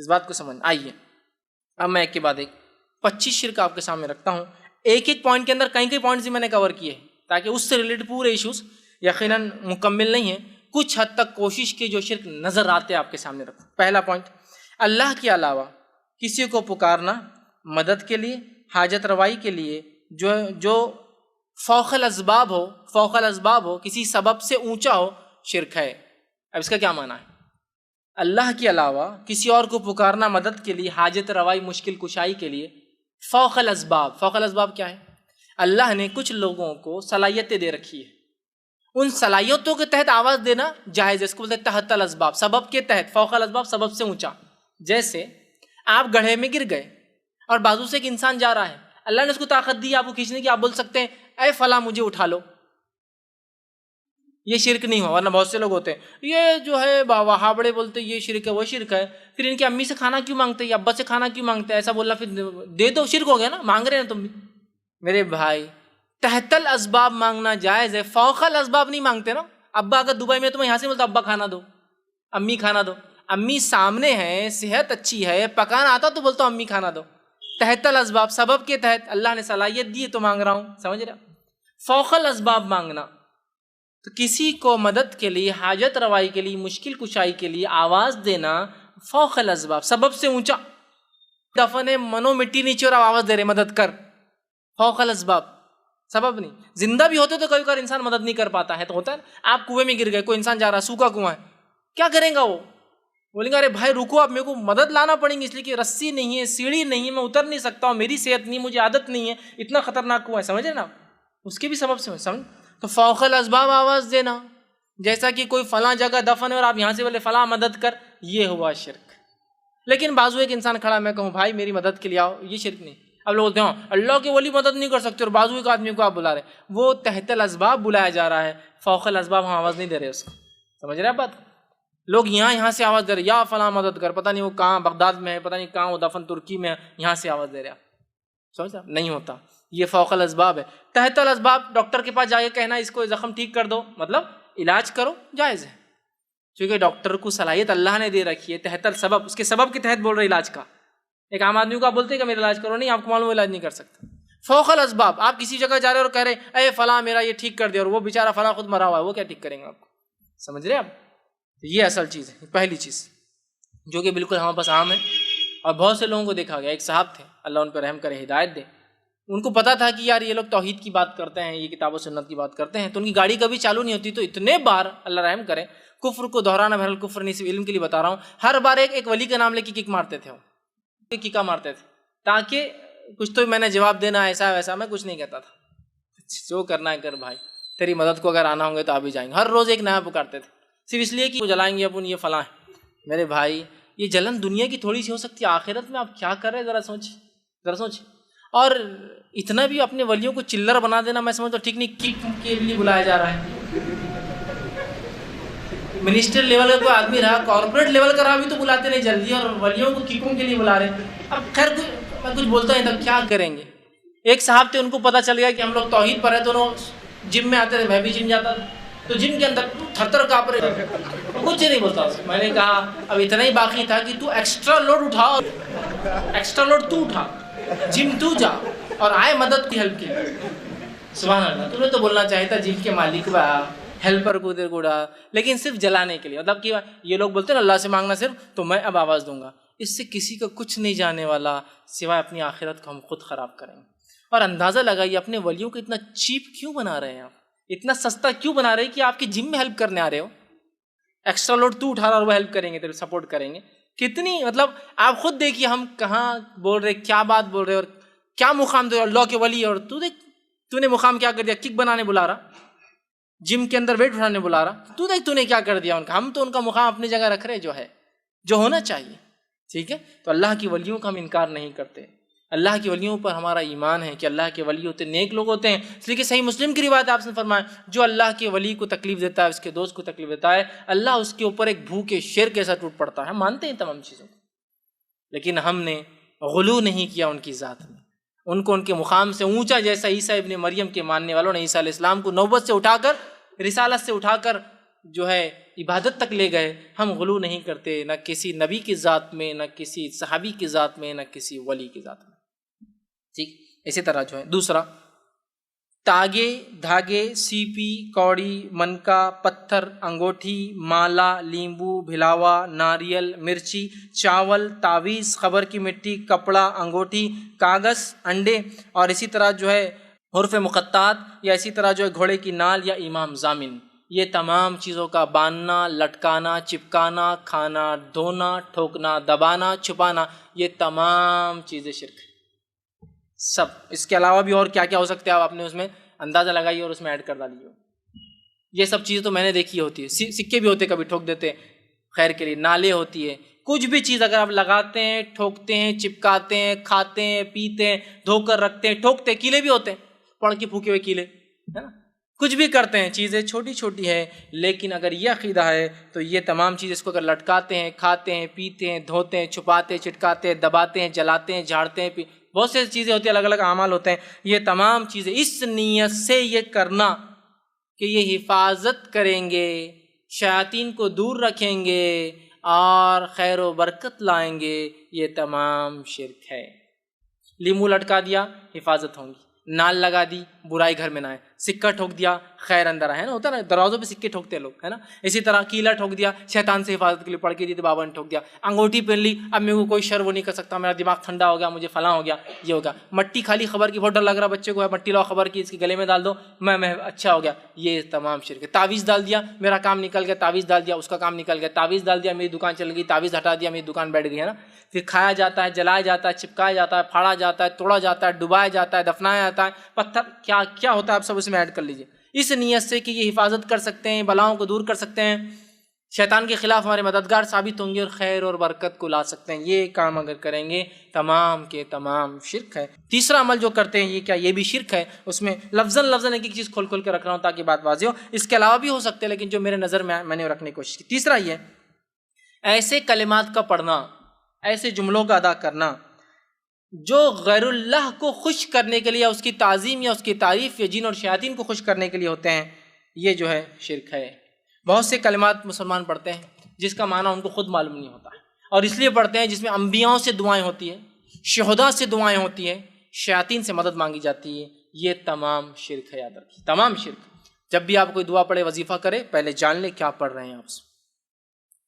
اس بات کو سمجھ آئیے. اب میں ایک کے بعد ایک 25 شرک آپ کے سامنے رکھتا ہوں. ایک ایک پوائنٹ کے اندر کئی پوائنٹس میں نے کور کیے ہیں تاکہ اس سے ریلیٹڈ پورے ایشوز یقیناً مکمل نہیں ہیں, کچھ حد تک کوشش کی جو شرک نظر آتے آپ کے سامنے رکھوں. پہلا پوائنٹ, اللہ کے علاوہ کسی کو پکارنا مدد کے لیے, حاجت روائی کے لیے, جو فوق الاسباب ہو, کسی سبب سے اونچا ہو, شرک ہے. اب اس کا کیا معنی ہے؟ اللہ کے علاوہ کسی اور کو پکارنا مدد کے لیے, حاجت روائی, مشکل کشائی کے لیے, فوق الاسباب کیا ہے؟ اللہ نے کچھ لوگوں کو صلاحیتیں دے رکھی ہے, ان صلاحیتوں کے تحت آواز دینا جائز ہے. اس کو بولتے ہیں تحت الاسباب, سبب کے تحت. فوق الاسباب سبب سے اونچا. جیسے آپ گڑھے میں گر گئے اور بازو سے ایک انسان جا رہا ہے, اللہ نے اس کو طاقت دی آپ کو کھینچنے کی, آپ بول سکتے ہیں اے فلاں مجھے اٹھا لو. یہ شرک نہیں ہوا. ورنہ بہت سے لوگ ہوتے ہیں یہ جو ہے وہابڑے بولتے یہ شرک ہے وہ شرک ہے, پھر ان کی امی سے کھانا کیوں مانگتے, یا ابا سے کھانا کیوں مانگتے, ایسا بولنا پھر دے دو, شرک ہو گیا نا, مانگ رہے ہیں تم بھی. میرے بھائی تحت الاسباب مانگنا جائز ہے, فوق الاسباب نہیں مانگتے نا. ابا اگر دبئی میں تو میں یہاں سے بولتا ابا کھانا دو, امی کھانا دو. امی سامنے ہے, صحت اچھی ہے, پکانا آتا تو بولتا ہوں امی کھانا دو. تحت الاسباب سبب کے تحت اللہ نے صلاحیت دی ہے تو مانگ رہا ہوں, سمجھ رہے. فوق الاسباب مانگنا تو کسی کو مدد کے لیے, حاجت روائی کے لیے, مشکل کشائی کے لیے آواز دینا فوق الاسباب, سبب سے اونچا. دفن ہے, منو مٹی نیچے اور آواز دے رہے مدد کر, فوق الاسباب, سبب نہیں. زندہ بھی ہوتے تو کبھی کبھار انسان مدد نہیں کر پاتا ہے, تو ہوتا ہے آپ کنویں میں گر گئے, کوئی انسان جا رہا, سوکھا کنواں ہے, کیا کریں گا وہ, بولیں گے ارے بھائی رکو آپ میرے کو مدد لانا پڑیں گی, اس لیے کہ رسی نہیں ہے, سیڑھی نہیں ہے, میں اتر نہیں سکتا ہوں, میری صحت نہیں, مجھے عادت نہیں ہے, اتنا خطرناک کنواں ہے, سمجھ رہے نا, اس کے بھی سبب سے سمجھ. تو فوق الاسباب آواز دینا, جیسا کہ کوئی فلاں جگہ دفن ہے اور آپ یہاں سے بولے فلاں مدد کر, یہ ہوا شرک. لیکن بازو ایک انسان کھڑا, میں کہوں بھائی میری مدد کے لیے آؤ, یہ شرک نہیں. اب لوگ بولتے ہیں اللہ کے ولی مدد نہیں کر سکتے, اور بازو ایک آدمی کو آپ بلا رہے, وہ تحت الاسباب بلایا جا رہا ہے, فوق الاسباب ہم آواز نہیں دے رہے اس کو, سمجھ رہے آپ بات. لوگ یہاں سے آواز دے رہے, یا فلاں مدد کر, پتہ نہیں وہ کہاں بغداد میں ہے, پتہ نہیں کہاں وہ دفن ترکی میں ہے, یہاں سے آواز دے رہے. سمجھ نہیں ہوتا, یہ فوق الاسباب ہے. تحت الاسباب ڈاکٹر کے پاس جا کے کہنا اس کو زخم ٹھیک کر دو, مطلب علاج کرو, جائز ہے, کیونکہ ڈاکٹر کو صلاحیت اللہ نے دے رکھی ہے. تحت السبب, اس کے سبب کے تحت بول رہے علاج کا. ایک عام آدمی کو آپ بولتے ہیں کہ میرا علاج کرو, نہیں, آپ کو معلوم علاج نہیں کر سکتا. فوق الاسباب, آپ کسی جگہ جا رہے اور کہہ رہے اے فلاں میرا یہ ٹھیک کر دے, اور وہ بیچارہ فلاں خود مرا ہوا ہے, وہ کیا ٹھیک کریں گے آپ کو, سمجھ رہے آپ. یہ اصل چیز ہے, پہلی چیز جو کہ بالکل ہمارے پاس عام ہے, اور بہت سے لوگوں کو دیکھا گیا. ایک صاحب تھے, اللہ ان پہ رحم کرے, ہدایت دے, ان کو پتا تھا کہ یار یہ لوگ توحید کی بات کرتے ہیں, یہ کتاب و سنت کی بات کرتے ہیں, تو ان کی گاڑی کبھی چالو نہیں ہوتی, تو اتنے بار اللہ رحم کرے, کفر کو دہرانا بہرحال کفر نہیں, صرف علم کے لیے بتا رہا ہوں, ہر بار ایک ولی کا نام لے کے کک مارتے تھے, وہ کیکا مارتے تھے, تاکہ کچھ تو میں نے جواب دینا, ایسا ویسا میں کچھ نہیں کہتا تھا, جو کرنا ہے کر بھائی, تیری مدد کو اگر آنا ہوں گے تو آپ بھی جائیں گے. ہر روز ایک نیا پکارتے تھے, صرف اس لیے کہ وہ جلائیں گے اپن, یہ فلاں ہے. میرے بھائی یہ جلن دنیا کی تھوڑی سی ہو سکتی ہے, آخرت میں آپ کیا کر رہے ہیں, ذرا سوچ. اور اتنا بھی اپنے ولیوں کو چلر بنا دینا میں سمجھتا ہوں ٹھیک نہیں. کک کے لیے بلایا جا رہا ہے, منسٹر لیول کا کوئی آدمی رہا, کارپوریٹ لیول کا رہا بھی تو بلاتے نہیں جلدی, اور ولیوں کو ککوں کے لیے بلا رہے ہیں. اب خیر میں کچھ بولتا نہیں تھا, کیا کریں گے. ایک صاحب تھے, ان کو پتہ چل گیا کہ ہم لوگ توحید پر ہیں, تو جم میں آتے تھے, میں بھی جم جاتا تھا, تو جم کے اندر تھر تھر کانپ رہے, کچھ نہیں بولتا. میں نے کہا اب اتنا ہی باقی تھا کہ تو ایکسٹرا لوڈ اٹھا, ایکسٹرا لوڈ تو اٹھا, جم تو جا, اور آئے مدد کی ہیلپ کی. سبحان اللہ, تمہیں تو بولنا چاہیے تھا جم کے مالک با ہیلپر کو دیر گوڑا, لیکن صرف جلانے کے لیے. مطلب کہ یہ لوگ بولتے ہیں نا اللہ سے مانگنا صرف, تو میں اب آواز دوں گا, اس سے کسی کا کچھ نہیں جانے والا سوائے اپنی آخرت کو ہم خود خراب کریں گے. اور اندازہ لگائیے اپنے ولیوں کو اتنا چیپ کیوں بنا رہے ہیں آپ, اتنا سستا کیوں بنا رہے ہیں کہ آپ کی جم میں ہیلپ کرنے آ رہے ہو. ایکسٹرا لوڈ تو اٹھا رہا اور وہ ہیلپ کریں گے, تیرے سپورٹ کریں گے. کتنی مطلب آپ خود دیکھیے ہم کہاں بول رہے, کیا بات بول رہے, اور کیا مقام دے اللہ کے ولی, اور تو دیکھ تو نے مقام کیا کر دیا, کک بنانے بلا رہا, جم کے اندر ویٹ اٹھانے بلا رہا, تو دیکھ تو نے کیا کر دیا ان کا. ہم تو ان کا مقام اپنی جگہ رکھ رہے جو ہے, جو ہونا چاہیے, ٹھیک ہے. تو اللہ کی ولیوں کا ہم انکار نہیں کرتے, اللہ کی ولیوں پر ہمارا ایمان ہے کہ اللہ کے ولی ہوتے نیک لوگ ہوتے ہیں. اس لیے کہ صحیح مسلم کی روایت آپ نے فرمایا, جو اللہ کے ولی کو تکلیف دیتا ہے, اس کے دوست کو تکلیف دیتا ہے, اللہ اس کے اوپر ایک بھوکے شیر کے ساتھ ٹوٹ پڑتا ہے. ہم مانتے ہیں تمام چیزوں کو, لیکن ہم نے غلو نہیں کیا ان کی ذات میں, ان کو ان کے مقام سے اونچا, جیسا عیسیٰ ابن مریم کے ماننے والوں نے عیسیٰ علیہ السلام کو نوبت سے اٹھا کر, رسالت سے اٹھا کر جو ہے عبادت تک لے گئے، ہم غلو نہیں کرتے نہ کسی نبی کی ذات میں، نہ کسی صحابی کی ذات میں، نہ کسی ولی کی ذات میں. ٹھیک. اسی طرح جو ہے دوسرا، تاگے، دھاگے، سیپی، کوڑی، منکا، پتھر، انگوٹھی، مالا، لیمبو، بھلاوا، ناریل، مرچی، چاول، تعویذ، خبر کی مٹی، کپڑا، انگوٹھی، کاغذ، انڈے، اور اسی طرح جو ہے حروف مقطعات، یا اسی طرح جو ہے گھوڑے کی نال یا امام ضامن، یہ تمام چیزوں کا باندھنا، لٹکانا، چپکانا، کھانا، دھونا، ٹھوکنا، دبانا، چھپانا، یہ تمام چیزیں شرک ہیں سب. اس کے علاوہ بھی اور کیا کیا ہو سکتے ہیں، آپ اپنے اس میں اندازہ لگائیے اور اس میں ایڈ کر ڈالیے. یہ سب چیزیں تو میں نے دیکھی ہوتی ہے. سکے بھی ہوتے کبھی ٹھوک دیتے خیر کے لیے، نالے ہوتی ہے، کچھ بھی چیز اگر آپ لگاتے ہیں، ٹھوکتے ہیں، چپکاتے ہیں، کھاتے ہیں، پیتے ہیں، دھو کر رکھتے ہیں، ٹھوکتے ہیں، کیلے بھی ہوتے ہیں، پڑھ کے پھوکے ہوئے کیلے، ہے نا، کچھ بھی کرتے ہیں، چیزیں چھوٹی چھوٹی ہے، لیکن اگر یہ عقیدہ ہے تو یہ تمام چیزیں اس کو اگر لٹکاتے ہیں، کھاتے ہیں، پیتے ہیں، دھوتے ہیں، چھپاتے ہیں، چٹکاتے ہیں، دباتے ہیں، جلاتے ہیں، جھاڑتے ہیں، بہت سی چیزیں ہوتی ہیں، الگ الگ اعمال ہوتے ہیں، یہ تمام چیزیں اس نیت سے یہ کرنا کہ یہ حفاظت کریں گے، شیاطین کو دور رکھیں گے اور خیر و برکت لائیں گے، یہ تمام شرک ہے. لیمو لٹکا دیا، حفاظت ہوں گی. نال لگا دی، برائی گھر میں نہ آئے. سکہ ٹھوک دیا، خیر اندر آئے، ہے نا، ہوتا ہے نا، دروازوں پہ سکے ٹھوکتے ہیں لوگ، ہے نا. اسی طرح کیلا ٹھوک دیا، شیطان سے حفاظت کے لیے پڑھ کے دی تھی، بابا نے ٹھوک دیا. انگوٹھی پہن لی، اب میرے کو کوئی شر وہ نہیں کر سکتا، میرا دماغ ٹھنڈا ہو گیا، مجھے فلاں ہو گیا، یہ ہوگا. مٹی کھا لی خبر کی، بہت ڈر لگ رہا بچے کو ہے، مٹی لاؤ خبر کی، اس کے گلے میں ڈال دو، میں اچھا ہو گیا، یہ تمام شرک ہے. تعویذ ڈال دیا، میرا کام نکل گیا، تعویذ ڈال دیا، اس کا کام نکل گیا. تعویذ ڈال دیا، میری دکان چل گئی، تعویذ ہٹا دیا، میری دکان بیٹھ گئی، ہے نا. پھر کھایا جاتا ہے، جلایا جاتا ہے، چپکایا جاتا ہے، پھاڑا جاتا ہے، توڑا جاتا ہے، ڈبایا جاتا ہے، دفنایا جاتا ہے، پتھر کیا کیا ہوتا ہے آپ سب اس میں ایڈ کر لیجئے. اس نیت سے کہ یہ حفاظت کر سکتے ہیں، بلاؤں کو دور کر سکتے ہیں، شیطان کے خلاف ہمارے مددگار ثابت ہوں گے اور خیر اور برکت کو لا سکتے ہیں، یہ کام اگر کریں گے تمام کے تمام شرک ہے. تیسرا عمل جو کرتے ہیں یہ کیا، یہ بھی شرک ہے. اس میں لفظاً ایک ایک چیز کھول کھول کے رکھ رہا ہوں تاکہ بات واضح ہو، اس کے علاوہ بھی ہو سکتے ہیں لیکن جو میرے نظر میں نے رکھنے کی کوشش کی. تیسرا یہ ایسے کلمات کا پڑھنا، ایسے جملوں کا ادا کرنا جو غیر اللہ کو خوش کرنے کے لیے، اس کی تعظیم یا اس کی تعریف یا جن اور شیاطین کو خوش کرنے کے لیے ہوتے ہیں، یہ جو ہے شرک ہے. بہت سے کلمات مسلمان پڑھتے ہیں جس کا معنی ان کو خود معلوم نہیں ہوتا ہے، اور اس لیے پڑھتے ہیں جس میں انبیاءوں سے دعائیں ہوتی ہیں، شہداء سے دعائیں ہوتی ہیں، شیاطین سے مدد مانگی جاتی ہے. یہ تمام شرک ہے، یاد رکھیے، تمام شرک. جب بھی آپ کوئی دعا پڑھے، وظیفہ کرے، پہلے جان لے کیا پڑھ رہے ہیں آپ سے،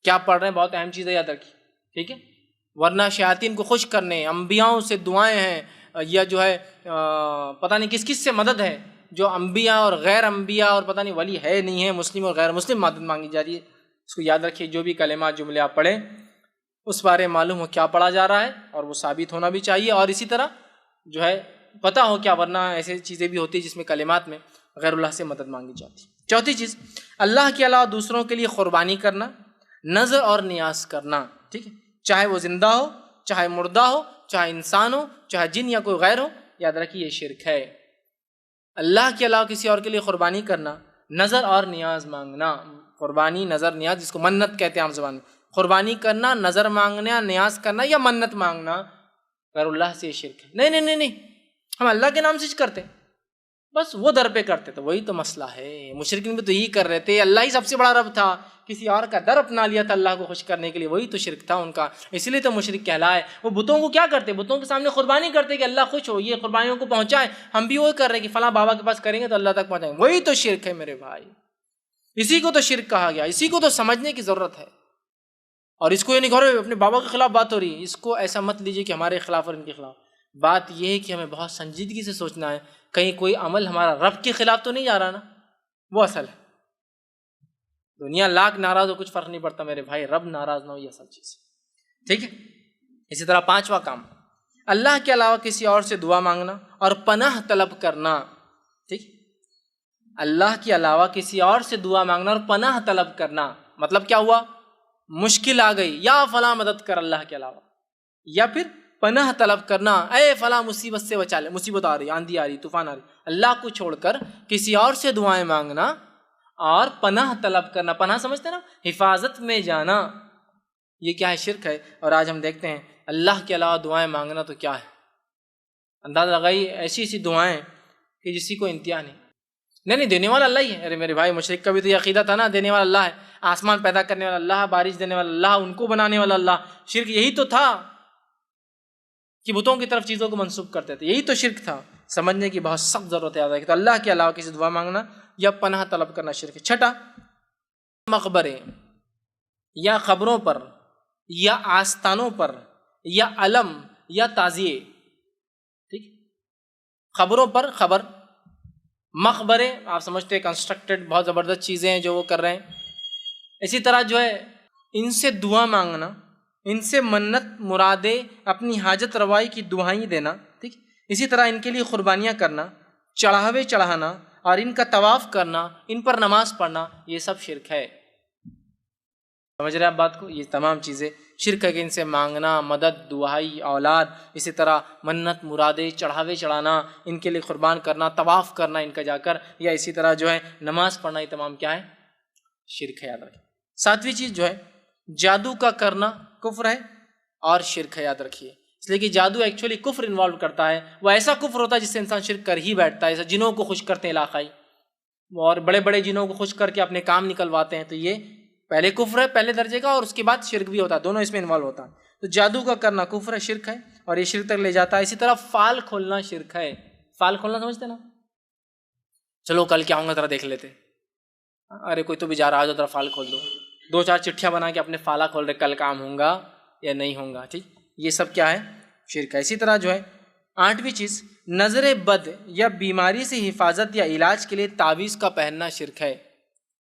کیا پڑھ رہے ہیں، بہت اہم چیز ہے، یاد رکھیے، ٹھیک ہے. ورنہ شیاطین کو خوش کرنے، انبیاءوں سے دعائیں ہیں، یا جو ہے پتہ نہیں کس کس سے مدد ہے، جو انبیاء اور غیر انبیاء اور پتہ نہیں ولی ہے نہیں ہے، مسلم اور غیر مسلم مدد مانگی جا رہی ہے. اس کو یاد رکھیے، جو بھی کلمات جملے آپ پڑھیں اس بارے معلوم ہو کیا پڑھا جا رہا ہے، اور وہ ثابت ہونا بھی چاہیے، اور اسی طرح جو ہے پتہ ہو کیا، ورنہ ایسی چیزیں بھی ہوتی ہیں جس میں کلمات میں غیر اللہ سے مدد مانگی جاتی ہے. چوتھی چیز، اللہ کے علاوہ دوسروں کے لیے قربانی کرنا، نظر اور نیاز کرنا، ٹھیک ہے، چاہے وہ زندہ ہو، چاہے مردہ ہو، چاہے انسان ہو، چاہے جن یا کوئی غیر ہو، یاد رکھیے یہ شرک ہے. اللہ کے علاوہ کسی اور کے لیے قربانی کرنا، نظر اور نیاز مانگنا، قربانی، نظر، نیاز، جس کو منت کہتے ہیں عام زبان میں، قربانی کرنا، نظر مانگنا، نیاز کرنا یا منت مانگنا غیر اللہ سے یہ شرک ہے. نہیں، ہم اللہ کے نام سے کرتے، بس وہ در پہ کرتے، تو وہی تو مسئلہ ہے. مشرکین بھی تو یہی کر رہے تھے، اللہ ہی سب سے بڑا رب تھا، کسی اور کا در اپنا لیا تھا اللہ کو خوش کرنے کے لیے، وہی تو شرک تھا ان کا، اس لیے تو مشرک کہلائے. وہ بتوں کو کیا کرتے، بتوں کے سامنے قربانی کرتے کہ اللہ خوش ہو، یہ قربانیوں کو پہنچائے. ہم بھی وہی کر رہے کہ فلاں بابا کے پاس کریں گے تو اللہ تک پہنچائیں گے، وہی تو شرک ہے میرے بھائی. اسی کو تو شرک کہا گیا، اسی کو تو سمجھنے کی ضرورت ہے. اور اس کو یہ نہیں کہہ رہے اپنے بابا کے خلاف بات ہو رہی ہے، اس کو ایسا مت لیجیے کہ ہمارے خلاف اور ان کے خلاف. بات یہ ہے کہ ہمیں بہت سنجیدگی سے سوچنا ہے، کہیں کوئی عمل ہمارا رب کے خلاف تو نہیں جا رہا نا، وہ اصل ہے. دنیا لاکھ ناراض ہو، کچھ فرق نہیں پڑتا میرے بھائی، رب ناراض نہ ہو، یہ اصل چیز ہے، ٹھیک ہے. اسی طرح پانچواں کام، اللہ کے علاوہ کسی اور سے دعا مانگنا اور پناہ طلب کرنا، ٹھیک. اللہ کے علاوہ کسی اور سے دعا مانگنا اور پناہ طلب کرنا، مطلب کیا ہوا، مشکل آ گئی، یا فلاں مدد کر اللہ کے علاوہ، یا پھر پناہ طلب کرنا، اے فلاں مصیبت سے بچا لے، مصیبت آ رہی، آندھی آ رہی، طوفان آ رہی، اللہ کو چھوڑ کر کسی اور سے دعائیں مانگنا اور پناہ طلب کرنا. پناہ سمجھتے نا، حفاظت میں جانا، یہ کیا ہے، شرک ہے. اور آج ہم دیکھتے ہیں اللہ کے علاوہ دعائیں مانگنا تو کیا ہے، اندازہ لگائی، ایسی دعائیں کہ جسی کو انتہا نہیں. نہیں دینے والا اللہ ہی ہے. ارے میرے بھائی مشرک کا بھی تو یہ عقیدہ تھا نا, دینے والا اللہ ہے, آسمان پیدا کرنے والا اللہ, بارش دینے والا اللہ, ان کو بنانے والا اللہ. شرک یہی تو تھا کہ بتوں کی طرف چیزوں کو منسوب کرتے تھے, یہی تو شرک تھا. سمجھنے کی بہت سخت ضرورت ہے کہ تو اللہ کے علاوہ کسی دعا مانگنا یا پناہ طلب کرنا شرک ہے. چھٹا, مقبرے یا قبروں پر یا آستانوں پر یا علم یا تعزیے, ٹھیک, قبروں پر خبر, مقبرے آپ سمجھتے ہیں کنسٹرکٹڈ بہت زبردست چیزیں ہیں جو وہ کر رہے ہیں. اسی طرح جو ہے ان سے دعا مانگنا, ان سے منت مرادیں, اپنی حاجت روائی کی دعائیں دینا, ٹھیک. اسی طرح ان کے لیے قربانیاں کرنا, چڑھاوے چڑھانا اور ان کا طواف کرنا, ان پر نماز پڑھنا, یہ سب شرک ہے. سمجھ رہے آپ بات کو؟ یہ تمام چیزیں شرک ہے کہ ان سے مانگنا, مدد, دعائی, اولاد, اسی طرح منت مرادیں, چڑھاوے چڑھانا, ان کے لیے قربان کرنا, طواف کرنا ان کا جا کر, یا اسی طرح جو ہے نماز پڑھنا, یہ تمام کیا ہے؟ شرک ہے, یاد رکھیں. ساتویں چیز جو ہے جادو کا کرنا کفر ہے اور شرک ہے, یاد رکھیے. اس لیے کہ جادو ایکچولی کفر انوالو کرتا ہے, وہ ایسا کفر ہوتا ہے جس سے انسان شرک کر ہی بیٹھتا ہے. ایسا جنوں کو خوش کرتے ہیں علاقائی, اور بڑے بڑے جنوں کو خوش کر کے اپنے کام نکلواتے ہیں, تو یہ پہلے کفر ہے پہلے درجے کا, اور اس کے بعد شرک بھی ہوتا ہے, دونوں اس میں انوالو ہوتا ہے. تو جادو کا کرنا کفر ہے, شرک ہے, اور یہ شرک تک لے جاتا ہے. اسی طرح فال کھولنا شرک ہے. فال کھولنا سمجھتے نا, چلو کل کیا آؤں گا ذرا دیکھ لیتے, ارے کوئی تو بھی جا رہا ہے ذرا فال کھول دو, 2-4 چٹھیاں بنا کے اپنے فالا کھول رہے, کل کام ہوں گا یا نہیں ہوں گا, ٹھیک. یہ سب کیا ہے؟ شرک ہے. اسی طرح جو ہے 8ویں چیز نظر بد یا بیماری سے حفاظت یا علاج کے لیے تعویذ کا پہننا شرک ہے.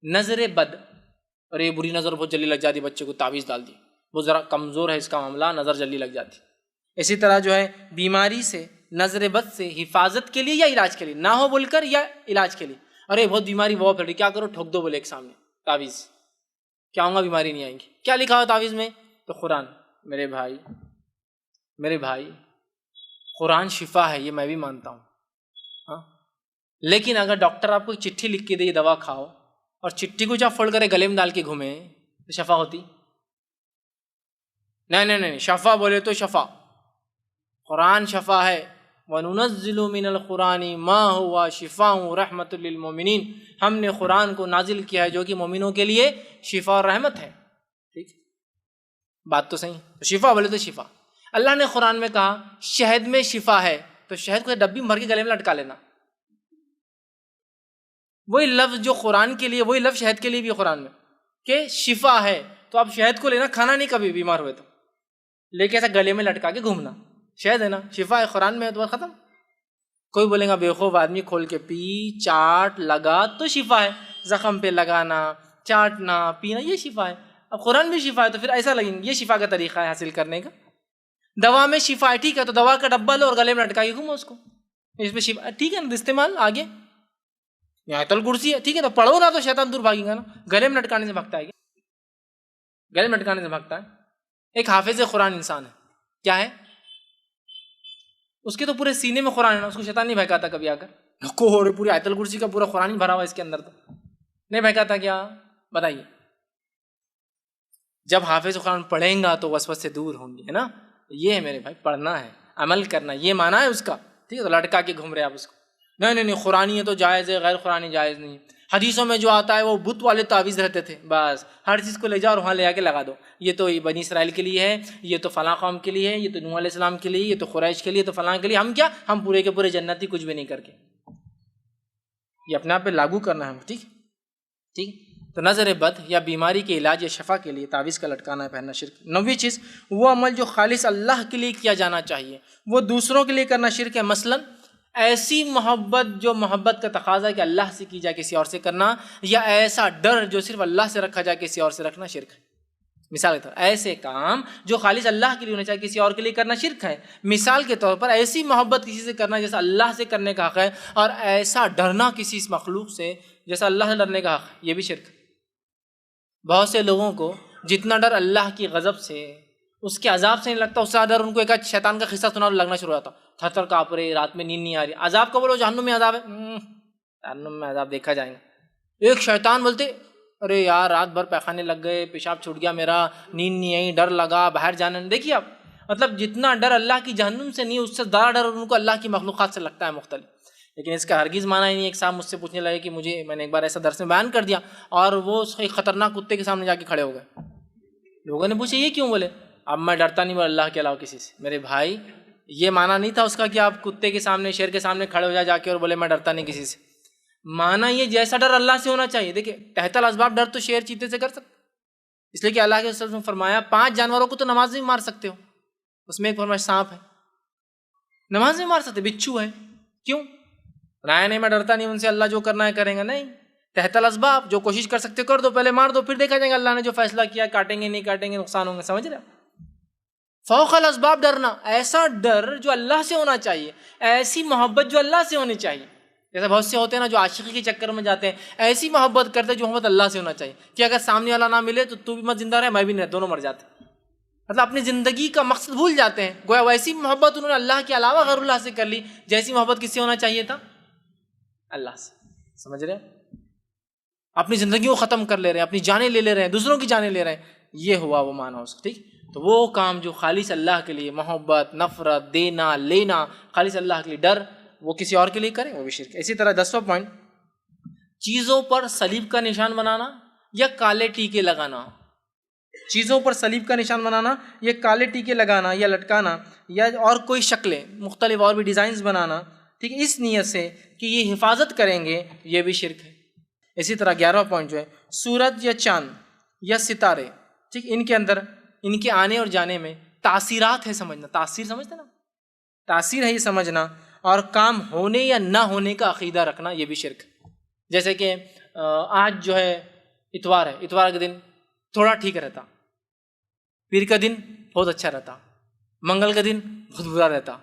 نظر بد, اور یہ بری نظر بہت جلدی لگ جاتی, بچے کو تعویذ ڈال دی, وہ ذرا کمزور ہے اس کا معاملہ, نظر جلدی لگ جاتی. اسی طرح جو ہے بیماری سے, نظر بد سے حفاظت کے لیے یا علاج کے لیے, نہ ہو بول کر یا علاج کے لیے, ارے بہت بیماری وہ پھیل رہی, کیا کرو, ٹھوک دو بولے ایک سامنے تعویذ, کیا ہوں گا بیماری نہیں آئیں گی. کیا لکھا ہوا تعویذ میں؟ تو قرآن. میرے بھائی قرآن شفا ہے, یہ میں بھی مانتا ہوں, ہاں, لیکن اگر ڈاکٹر آپ کو چٹھی لکھ کے دے دوا کھاؤ, اور چٹھی کو جب فوڑ کرے گلے میں ڈال کے گھومے, تو شفا ہوتی؟ نہیں, شفا بولے تو شفا, قرآن شفا ہے. وَنُنَزِّلُ مِنَ الْقُرْآنِ مَا هُوَ شِفَاءٌ وَرَحْمَةٌ لِّلْمُؤْمِنِينَ, ہم نے قرآن کو نازل کیا ہے جو کہ مومنوں کے لیے شفا اور رحمت ہے. ٹھیک, بات تو صحیح. شفا بولے تو شفا. اللہ نے قرآن میں کہا شہد میں شفا ہے, تو شہد کو ڈبی میں بھر کے گلے میں لٹکا لینا. وہی لفظ جو قرآن کے لیے, وہی لفظ شہد کے لیے بھی قرآن میں کہ شفا ہے, تو آپ شہد کو لینا, کھانا نہیں کبھی بیمار ہوئے تو, لیکن ایسا گلے میں لٹکا کے گھومنا. شہد ہے نا, شفا ہے, قرآن میں ہے, تو بات ختم. کوئی بولے گا بیوقوف آدمی, کھول کے پی, چاٹ, لگا تو شفا ہے. زخم پہ لگانا, چاٹنا, پینا, یہ شفا ہے. اب قرآن بھی شفا ہے, تو پھر ایسا لگیں گے یہ شفا کا طریقہ ہے حاصل کرنے کا. دوا میں شفا ہے, ٹھیک ہے, تو دوا کا ڈبہ لو اور گلے میں لٹکا کے گھومو اس کو, اس میں شفا, ٹھیک ہے نا, استعمال. آگے آیت الکرسی ہے, ٹھیک ہے, تو پڑھو نا, تو شیطان دور بھاگے گا نا. گلے میں لٹکانے سے بھگتا ہے, گلے میں لٹکانے سے بھگتا ہے. ایک حافظ قرآن انسان ہے, کیا ہے, اس کے تو پورے سینے میں قرآن ہے نا, اس کو شیطان نہیں بہکاتا کبھی آ کر, پوری آیت الکرسی کا پورا قرآن ہی بھرا ہوا اس کے اندر, تو نہیں بہکاتا کیا؟ بتائیے. جب حافظ قرآن پڑھیں گا تو وسوسے سے دور ہوں گے, ہے نا. یہ ہے میرے بھائی, پڑھنا ہے, عمل کرنا, یہ مانا ہے اس کا, ٹھیک ہے. تو لٹکا کے گھوم رہے آپ اس کو, نہیں, قرآنی ہے تو جائز ہے, غیر قرآنی جائز نہیں. حدیثوں میں جو آتا ہے وہ بت والے تعویذ رہتے تھے, بس ہر چیز کو لے جاؤ اور وہاں لے آ کے لگا دو. یہ تو بنی اسرائیل کے لیے ہے, یہ تو فلاں قوم کے لیے ہے, یہ تو نوح علیہ السلام کے لیے, یہ تو قریش کے لیے, تو فلاں کے لیے. ہم کیا, ہم پورے کے پورے جنتی, کچھ بھی نہیں کر کے, یہ اپنے آپ پہ لاگو کرنا ہے. ٹھیک. تو نظر بد یا بیماری کے علاج یا شفا کے لیے تعویذ کا لٹکانا ہے, پہننا شرک. 9ویں چیز وہ عمل جو خالص اللہ کے لیے کیا جانا چاہیے وہ دوسروں کے لیے کرنا شرک ہے. مثلاً ایسی محبت جو محبت کا تقاضا ہے کہ اللہ سے کی جائے, کسی اور سے کرنا, یا ایسا ڈر جو صرف اللہ سے رکھا جائے, کسی اور سے رکھنا, شرک ہے. مثال کے طور پر ایسے کام جو خالص اللہ کے لیے ہونا چاہیے, کسی اور کے لیے کرنا, شرک ہے. مثال کے طور پر ایسی محبت کسی سے کرنا جیسا اللہ سے کرنے کا حق ہے, اور ایسا ڈرنا کسی اس مخلوق سے جیسا اللہ سے ڈرنے کا حق ہے, یہ بھی شرک ہے. بہت سے لوگوں کو جتنا ڈر اللہ کی غضب سے, اس کے عذاب سے نہیں لگتا, اس سے ڈر ان کو ایک شیطان کا قصہ سنا اور لگنا شروع ہوتا, تھر تھر کانپ رہے, رات میں نیند نہیں آ رہی. عذاب کا بولو, جہنم میں عذاب ہے, جہنم میں عذاب دیکھا جائے گا. ایک شیطان بولتے, ارے یار رات بھر پیخانے لگ گئے, پیشاب چھوٹ گیا میرا, نیند نہیں آئی, ڈر لگا, باہر جانا نہیں. دیکھیے اب مطلب جتنا ڈر اللہ کی جہنم سے نہیں, اس سے زیادہ ڈر ان کو اللہ کی مخلوقات سے لگتا ہے مختلف. لیکن اس کا ہرگز مانا ہی نہیں. ایک صاحب مجھ سے پوچھنے لگے کہ میں نے ایک بار ایسا درس میں بیان کر دیا اور وہ ایک خطرناک کتے کے سامنے جا کے کھڑے ہو گئے. لوگوں نے پوچھا یہ کیوں؟ بولے اب میں ڈرتا نہیں اللہ کے علاوہ کسی سے. میرے بھائی یہ مانا نہیں تھا اس کا کہ آپ کتے کے سامنے شیر کے سامنے کھڑے ہو جا کے اور بولے میں ڈرتا نہیں کسی سے. مانا یہ جیسا ڈر اللہ سے ہونا چاہیے. دیکھیں تحت الاسباب ڈر تو شیر چیتے سے کر سکتے، اس لیے کہ اللہ کے رسول نے فرمایا 5 جانوروں کو تو نماز میں مار سکتے ہو. اس میں ایک فرمایا سانپ ہے، نماز میں مار سکتے. بچھو ہے، کیوں؟ رائے نہیں میں ڈرتا نہیں ان سے، اللہ جو کرنا ہے کریں گا. نہیں، تحت الاسباب جو کوشش کر سکتے کر دو، پہلے مار دو، پھر دیکھا جائے گا اللہ نے جو فیصلہ کیا کاٹیں گے نہیں کاٹیں گے نقصان ہوں گے. سمجھ رہے؟ فوق الاسباب ڈرنا، ایسا ڈر جو اللہ سے ہونا چاہیے، ایسی محبت جو اللہ سے ہونی چاہیے. جیسے بہت سے ہوتے ہیں نا جو عاشقی کے چکر میں جاتے ہیں، ایسی محبت کرتے جو محبت اللہ سے ہونا چاہیے کہ اگر سامنے والا نہ ملے تو بھی مت زندہ رہے میں بھی نہیں، دونوں مر جاتے. مطلب اپنی زندگی کا مقصد بھول جاتے ہیں. گویا ویسی محبت انہوں نے اللہ کے علاوہ غیر اللہ سے کر لی جیسی محبت کس سے ہونا چاہیے تھا؟ اللہ سے. سمجھ رہے ہیں؟ اپنی زندگی کو ختم کر لے رہے ہیں، اپنی جانیں لے رہے ہیں، دوسروں کی جانیں لے رہے ہیں. یہ ہوا وہ معنی اس کا. ٹھیک، تو وہ کام جو خالص اللہ کے لیے، محبت، نفرت، دینا لینا خالص اللہ کے لیے، ڈر، وہ کسی اور کے لیے کریں وہ بھی شرک ہے. اسی طرح 10واں پوائنٹ، چیزوں پر صلیب کا نشان بنانا یا کالے ٹیکے لگانا. چیزوں پر صلیب کا نشان بنانا یا کالے ٹیکے لگانا یا لٹکانا یا اور کوئی شکلیں مختلف اور بھی ڈیزائنز بنانا، ٹھیک ہے، اس نیت سے کہ یہ حفاظت کریں گے، یہ بھی شرک ہے. اسی طرح 11واں پوائنٹ جو ہے، سورج یا چاند یا ستارے، ٹھیک، ان کے اندر ان کے آنے اور جانے میں تاثیرات ہے سمجھنا. تاثیر سمجھتے نا، تاثیر ہے یہ سمجھنا، اور کام ہونے یا نہ ہونے کا عقیدہ رکھنا، یہ بھی شرک. جیسے کہ آج جو ہے اتوار ہے، اتوار کے دن تھوڑا ٹھیک رہتا، پیر کا دن بہت اچھا رہتا، منگل کا دن بہت برا رہتا،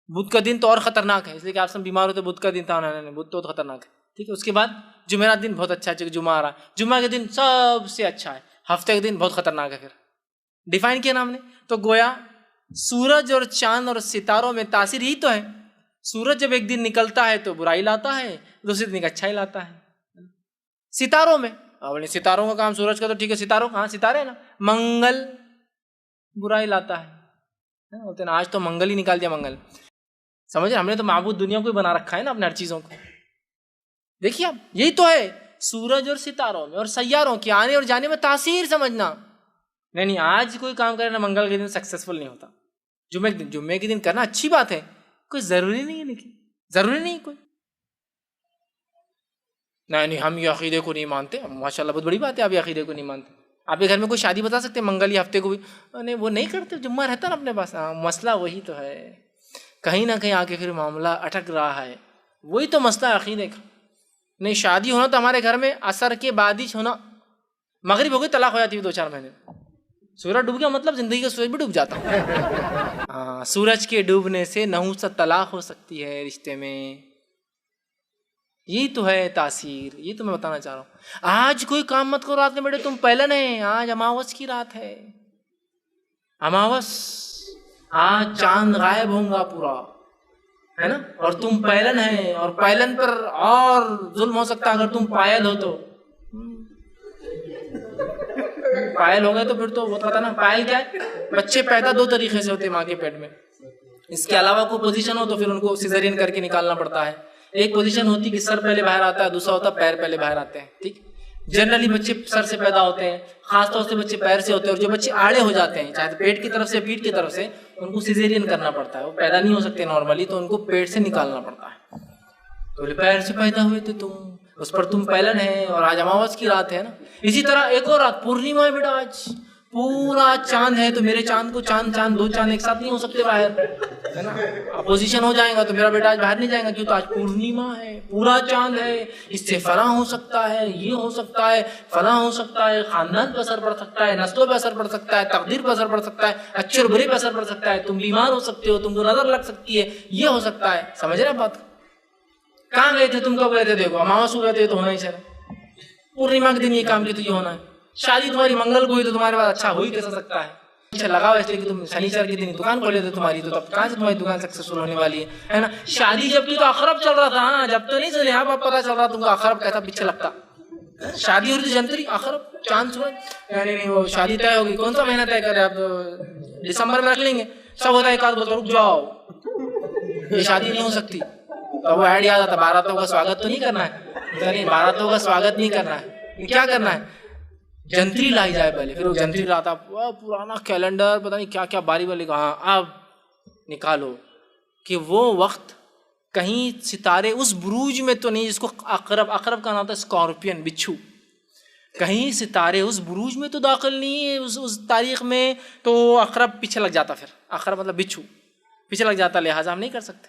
بدھ کا دن تو اور خطرناک ہے، اس لیے کہ آپ سب بیمار ہوتے بدھ کا دن تھا، بدھ تو خطرناک ہے. ٹھیک ہے، اس کے بعد جمعرات دن بہت اچھا ہے، جمعہ آ رہا، جمعہ کے دن سب سے اچھا ہے، ہفتے کے دن بہت خطرناک ہے. پھر ڈیفائن کیا نام نے، تو گویا سورج اور چاند اور ستاروں میں تاثیر ہی تو ہے. سورج جب ایک دن نکلتا ہے تو برائی لاتا ہے، دوسرے دن اچھائی لاتا ہے. ستاروں میں ستاروں کا کام، سورج کا تو ٹھیک ہے، ستاروں ہاں ستارے نا، منگل برائی لاتا ہے، بولتے نا آج تو منگل ہی نکال دیا منگل. سمجھ رہے، ہم نے تو معبود دنیا کو ہی بنا رکھا ہے نا اپنے ہر چیزوں کو. دیکھیے آپ، یہی تو ہے سورج اور ستاروں میں اور سیاروں کے آنے اور جانے میں تاثیر سمجھنا. نہیں آج کوئی کام کرے نا منگل کے دن سکسیسفل نہیں ہوتا، جمعے کے دن کرنا اچھی بات ہے، کوئی ضروری نہیں ہے، لیکن ضروری نہیں کوئی. نہیں ہم یہ عقیدے کو نہیں مانتے، ماشاء اللہ بہت بڑی بات ہے آپ یہ عقیدے کو نہیں مانتے. آپ کے گھر میں کوئی شادی بتا سکتے ہیں منگل یا ہفتے کو بھی؟ نہیں وہ نہیں کرتے، جمعہ رہتا نا اپنے پاس. مسئلہ وہی تو ہے، کہیں نہ کہیں آ کے پھر معاملہ اٹک رہا ہے. وہی تو مسئلہ عقیدے کا. نہیں شادی ہونا تو ہمارے گھر میں عصر کے بعد ہی ہونا، مغرب ہو گئی طلاق ہو جاتی ہے 2-4 مہینے. سورج ڈوب گیا مطلب زندگی کا سورج بھی ڈوب جاتا. ہاں، سورج کے ڈوبنے سے نحوست طلاق ہو سکتی ہے رشتے میں. یہی تو ہے تاثیر، یہ تو میں بتانا چاہ رہا ہوں. آج کوئی کام مت کرو رات میں بیٹے، تم پہلن ہے، آج اماوس کی رات ہے، اماوس، آج چاند غائب ہوں گا پورا، ہے نا، اور تم پہلن ہے، اور پہلن پر اور ظلم ہو سکتا ہے اگر تم پائل ہو تو. پائل ہو گئے تو پھر تو وہ پتا نا پائل کیا ہے. بچے پیدا 2 طریقے سے ہوتے ہیں ماں کے پیٹ میں، اس کے علاوہ کوئی پوزیشن ہو تو پھر ان کو سیزرین کر کے نکالنا پڑتا ہے. ایک پوزیشن ہوتی ہے کہ سر پہلے باہر آتا ہے، دوسرا ہوتا ہے پیر پہلے باہر آتے ہیں. ٹھیک، جنرلی بچے سر سے پیدا ہوتے ہیں، خاص طور سے بچے پیر سے ہوتے ہیں، اور جو بچے آڑے ہو جاتے ہیں چاہے پیٹ کی طرف سے پیٹھ کی طرف سے، ان کو سیزرین کرنا پڑتا ہے. وہ پیدا نہیں ہو سکتے نارملی، تو ان کو پیٹ سے نکالنا پڑتا ہے. تو پیر سے پیدا ہوئے تھے تم، اس پر تم پہلن ہے، اور آج اماوس کی رات ہے نا. اسی طرح ایک اور رات پورنیما ہے بیٹا، آج پورا چاند ہے، تو میرے چاند کو چاند 2 چاند ایک ساتھ نہیں ہو سکتے باہر، ہے نا. اپوزیشن ہو جائے گا تو میرا بیٹا آج باہر نہیں جائے گا، کیوں؟ تو آج پورنیما ہے، پورا چاند ہے، اس سے فلاں ہو سکتا ہے، یہ ہو سکتا ہے، فلاں ہو سکتا ہے، خاندان پہ اثر پڑ سکتا ہے، نسلوں پہ اثر پڑ سکتا ہے، تقدیر پہ اثر پڑ سکتا ہے، اچھے اور برے پہ اثر پڑ سکتا ہے، تم بیمار ہو سکتے ہو، تم کو نظر لگ سکتی ہے، یہ ہو سکتا ہے. سمجھ رہے بات؟ کہاں گئے تھے تم؟ کب گئے تھے؟ دیکھو اماوس ہوئے تھے تو ہونا ہی چاہیے، پورنیما کے دن یہ کام کیا تو یہ ہونا ہے. شادی تمہاری منگل کو ہوئی تو تمہارے پاس اچھا ہو ہی کیسا سکتا ہے؟ اچھا لگاؤ اس لیے کہ تم شنیچر کے دن دکان کھولے تھے تمہاری، تو تب کہاں سے تمہاری دکان سکسیسفل ہونے والی ہے نا. شادی جب کی تو اخرب چل رہا تھا، ہاں جب تو نہیں سنے، اب پتا چل رہا تم کو اخرب کیسا پیچھے لگتا. شادی ہو رہی تو جنتری اخرب چاند سورج، نہیں وہ شادی طے ہوگی. کون سا مہینہ طے کرے آپ؟ دسمبر میں رکھ لیں گے. سب ہوتا ہے ایک آدھ بولتا رک جاؤ، یہ شادی نہیں ہو سکتی. تو وہ ایڈ یاد آتا، باراتوں کا سواگت تو نہیں کرنا ہے، نہیں باراتوں کا سواگت نہیں کرنا ہے، کیا کرنا ہے، جنتری لائی جائے پہلے، پھر وہ جنتری لاتا، پرانا کیلنڈر پتہ نہیں کیا کیا باری والی، کہاں اب نکالو کہ وہ وقت کہیں ستارے اس بروج میں تو نہیں جس کو عقرب کا نام تھا اسکارپین، بچھو، کہیں ستارے اس بروج میں تو داخل نہیں ہے اس تاریخ میں، تو عقرب پیچھے لگ جاتا، پھر عقرب مطلب بچھو پیچھے لگ جاتا، لہٰذا ہم نہیں کر سکتے.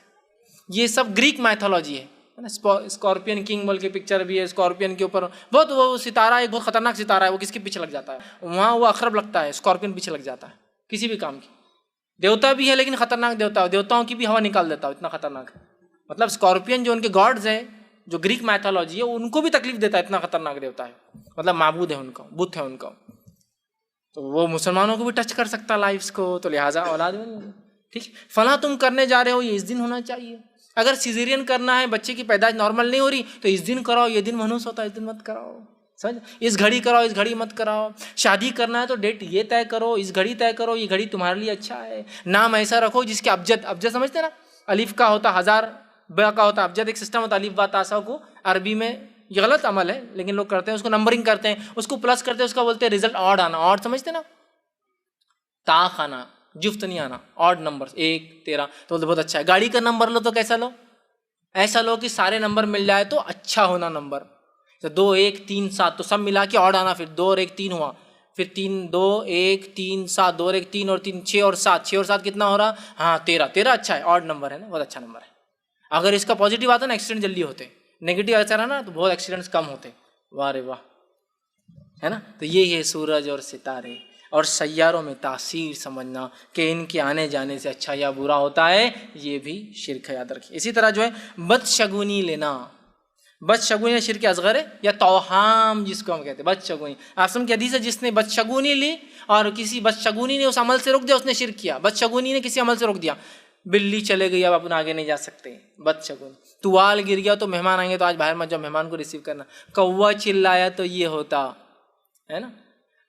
یہ سب گریک میتھولوجی ہے. اسکارپین کنگ بول کے پکچر بھی ہے، اسکارپین کے اوپر بہت وہ ستارہ ایک بہت خطرناک ستارہ ہے، وہ کس کے پیچھے لگ جاتا ہے، وہاں وہ عقرب لگتا ہے، اسکارپین پیچھے لگ جاتا ہے کسی بھی کام کی. دیوتا بھی ہے لیکن خطرناک دیوتا ہے، دیوتاؤں کی بھی ہوا نکال دیتا ہے، اتنا خطرناک ہے. مطلب اسکارپین جو ان کے گاڈز ہیں، جو گریک میتھولوجی ہے، ان کو بھی تکلیف دیتا ہے، اتنا خطرناک دیوتا ہے، مطلب معبود ہے ان کا، بت ہے ان کا. تو وہ مسلمانوں کو بھی ٹچ کر سکتا ہے لائفز کو، تو لہٰذا اولاد میں ٹھیک فلاں تم کرنے جا رہے ہو، یہ اس دن ہونا چاہیے. اگر سیزیرین کرنا ہے، بچے کی پیدائش نارمل نہیں ہو رہی، تو اس دن کراؤ، یہ دن منحوس ہوتا ہے، اس دن مت کراؤ. سمجھ، اس گھڑی کراؤ، اس گھڑی مت کراؤ. شادی کرنا ہے تو ڈیٹ یہ طے کرو، اس گھڑی طے کرو، یہ گھڑی تمہارے لیے اچھا ہے. نام ایسا رکھو جس کے ابجد سمجھتے نا، الف کا ہوتا ہزار، با کا ہوتا ابجد، ایک سسٹم ہوتا الف با تا سا کو عربی میں. یہ غلط عمل ہے لیکن لوگ کرتے ہیں، اس کو نمبرنگ کرتے ہیں، اس کو پلس کرتے ہیں، اس کا بولتے ہیں ریزلٹ آڈ آنا. آڈ سمجھتے نا، طاق آنا، جفت نہیں آنا، آڈ نمبر 1 13، تو بہت اچھا ہے. گاڑی کا نمبر لو تو کیسا لو، ایسا لو کہ سارے نمبر مل جائے تو اچھا ہونا نمبر. 2 1 3 7 تو سب ملا کے آڈ آنا، پھر 2 اور 1 3 ہوا، پھر 3 2 1 3 7 2 اور 1 3 اور 3 6 اور 7 6 اور 7 کتنا ہو رہا، ہاں 13 اچھا ہے، آڈ نمبر ہے نا، بہت اچھا نمبر ہے. اگر اس کا پازیٹیو آتا نا ایکسیڈنٹ جلدی ہوتے، نیگیٹو ایسا رہا نا تو بہت ایکسیڈنٹس کم ہوتے. واہ رے واہ، ہے نا. تو یہ ہے سورج اور ستارے اور سیاروں میں تاثیر سمجھنا کہ ان کے آنے جانے سے اچھا یا برا ہوتا ہے، یہ بھی شرک ہے، یاد رکھیے. اسی طرح جو ہے بدشگونی لینا، بدشگونی شرک اصغر ہے، یا توہام جس کو ہم کہتے ہیں بدشگونی. آسم کی حدیث ہے، جس نے بدشگونی لی اور کسی بدشگونی نے اس عمل سے روک دیا، اس نے شرک کیا. بدشگونی نے کسی عمل سے روک دیا، بلی چلے گئی اب اپن آگے نہیں جا سکتے، بدشگونی. توال گر گیا تو مہمان آئیں گے تو آج باہر مت جاؤ، مہمان کو ریسیو کرنا. کوا چلایا تو یہ ہوتا ہے نا.